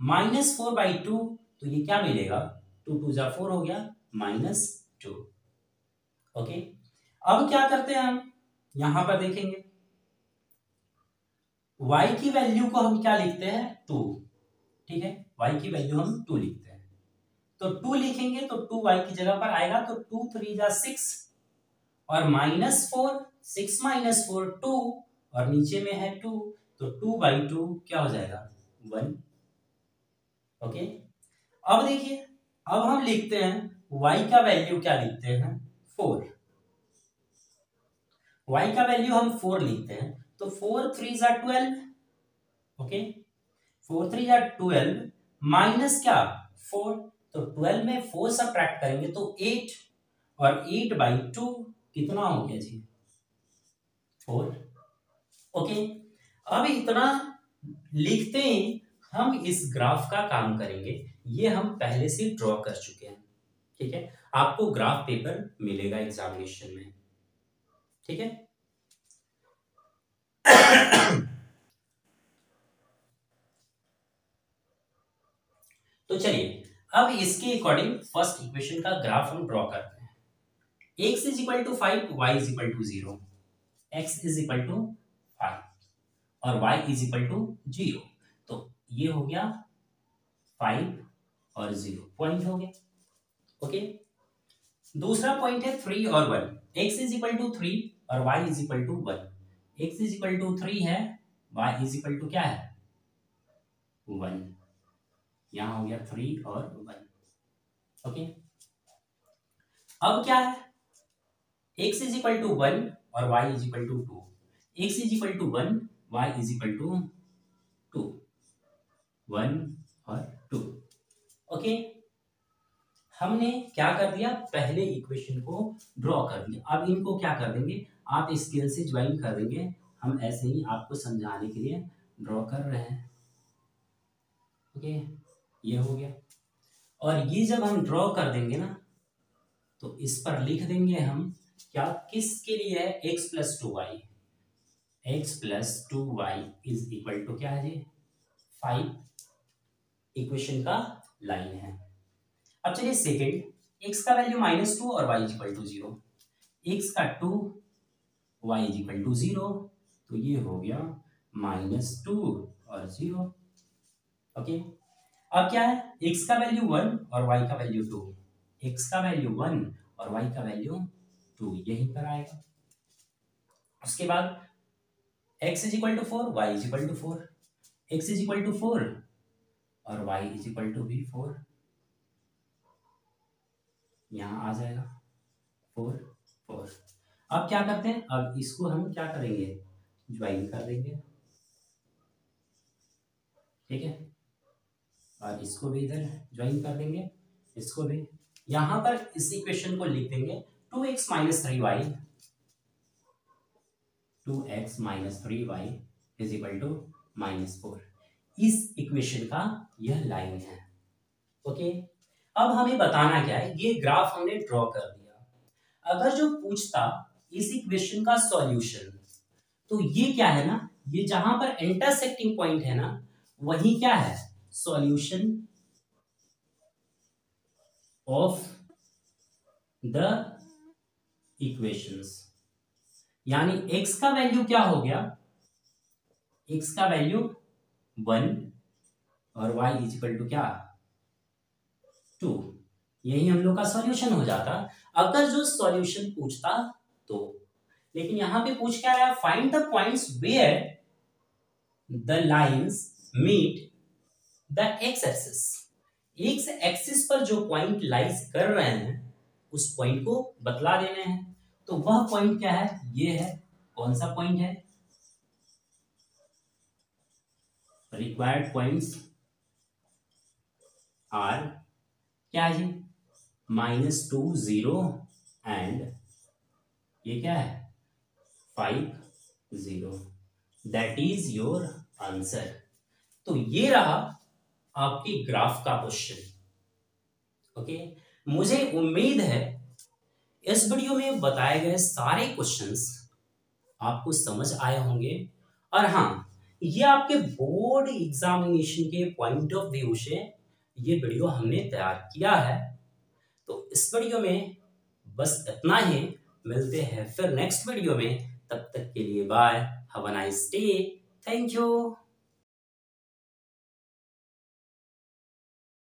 -4/2, तो ये क्या मिलेगा, 2 2 जा 4 हो गया -2। ओके, अब क्या करते हैं हम, यहां पर देखेंगे y की वैल्यू को हम क्या लिखते हैं 2, ठीक है, y की वैल्यू हम 2 लिखते हैं, तो 2 लिखेंगे तो 2y की जगह पर आएगा तो 2 3 जा 6 और -4, 6 माइनस 4 2 और नीचे में है 2, तो 2/2 क्या हो जाएगा 1। ओके, अब देखिए, अब हम लिखते हैं y का वैल्यू क्या लिखते हैं 4, y का वैल्यू हम 4 लिखते हैं, तो 4 3 जा 12, ओके, 4 3 जा 12 माइनस क्या 4, तो 12 में 4 सब्ट्रैक्ट करेंगे तो 8 और 8/2 कितना हो गया जी 4। ओके, अब इतना लिखते ही हम इस ग्राफ का काम करेंगे, ये हम पहले से ड्रॉ कर चुके हैं, ठीक है, आपको ग्राफ पेपर मिलेगा एग्जामिनेशन में, ठीक है। तो चलिए अब इसके अकॉर्डिंग फर्स्ट इक्वेशन का ग्राफ हम ड्रॉ करते हैं। x is equal to 5, y is equal to 0, x is equal to 5 और y इज इक्वल टू 0, तो ये हो गया 5 और 0 पॉइंट हो गया। ओके, दूसरा पॉइंट है 3 और 1, x इज इक्वल टू 3 और y is equal to 1, x is equal to 3 है, y इज इक्वल टू क्या है 1, यहां हो गया 3 और 1। ओके, अब क्या है, x इज इक्वल टू 1 और y is equal to 2, x is equal to 1, y is equal to 2, 1 और 2। ओके, हमने क्या कर दिया, पहले इक्वेशन को ड्रॉ कर दिया, अब इनको क्या कर देंगे, आप स्केल से ज्वाइन कर देंगे, हम ऐसे ही आपको समझाने के लिए ड्रॉ कर रहे हैं। ओके, ये हो गया, और ये जब हम ड्रॉ कर देंगे ना, तो इस पर लिख देंगे हम क्या, किसके लिए है, x plus 2y, x plus 2y is equal to क्या है जी 5, इक्वेशन का लाइन है। अब चलिए सेकेंड, x का वैल्यू -2 और y is equal to 0, x का 2 y इज इक्वल टू 0, तो ये हो गया -2 और 0। ओके, अब क्या है, x का वैल्यू 1 और y का वैल्यू 2, x का वैल्यू 1 और y का वैल्यू 2 यहीं पर आएगा। उसके बाद x is equal to 4, y is equal to 4, x is equal to 4 और y इज इक्वल टू भी 4, यहां आ जाएगा 4 4। अब क्या करते हैं, अब इसको हम क्या करेंगे, ज्वाइन कर देंगे, ठीक है, और इसको भी इधर ज्वाइन कर देंगे, इसको भी यहां पर इस इक्वेशन को लिख देंगे 2x minus 3y, 2x minus 3y is equal to -4, इस इक्वेशन का यह लाइन है। ओके, अब हमें बताना क्या है, ये ग्राफ हमने ड्रॉ कर दिया, अगर जो पूछता इस इक्वेशन का सॉल्यूशन। तो ये क्या है ना, ये जहां पर इंटरसेक्टिंग पॉइंट है ना, वही क्या है, सॉल्यूशन ऑफ द इक्वेशंस। यानी x का वैल्यू क्या हो गया, x का वैल्यू 1 और y इज इक्वल टू क्या, 2। यही हम लोग का सॉल्यूशन हो जाता अगर जो सॉल्यूशन पूछता तो। लेकिन यहां पे पूछ क्या रहा है, find the points where the lines meet the x axis. X axis पर जो पॉइंट लाइज कर रहे हैं उस पॉइंट को बतला देने हैं। तो वह पॉइंट क्या है, ये है। कौन सा पॉइंट है, रिक्वायर्ड पॉइंट्स आर क्या है जी, -2 0 एंड ये क्या है 5 0। That is your answer. तो ये रहा आपकी ग्राफ का क्वेश्चन। ओके, मुझे उम्मीद है इस वीडियो में बताए गए सारे क्वेश्चंस आपको समझ आए होंगे। और हाँ, ये आपके बोर्ड एग्जामिनेशन के पॉइंट ऑफ व्यू से ये वीडियो हमने तैयार किया है। तो इस वीडियो में बस इतना ही, मिलते हैं फिर नेक्स्ट वीडियो में। तब तक के लिए bye, have a nice day, thank you.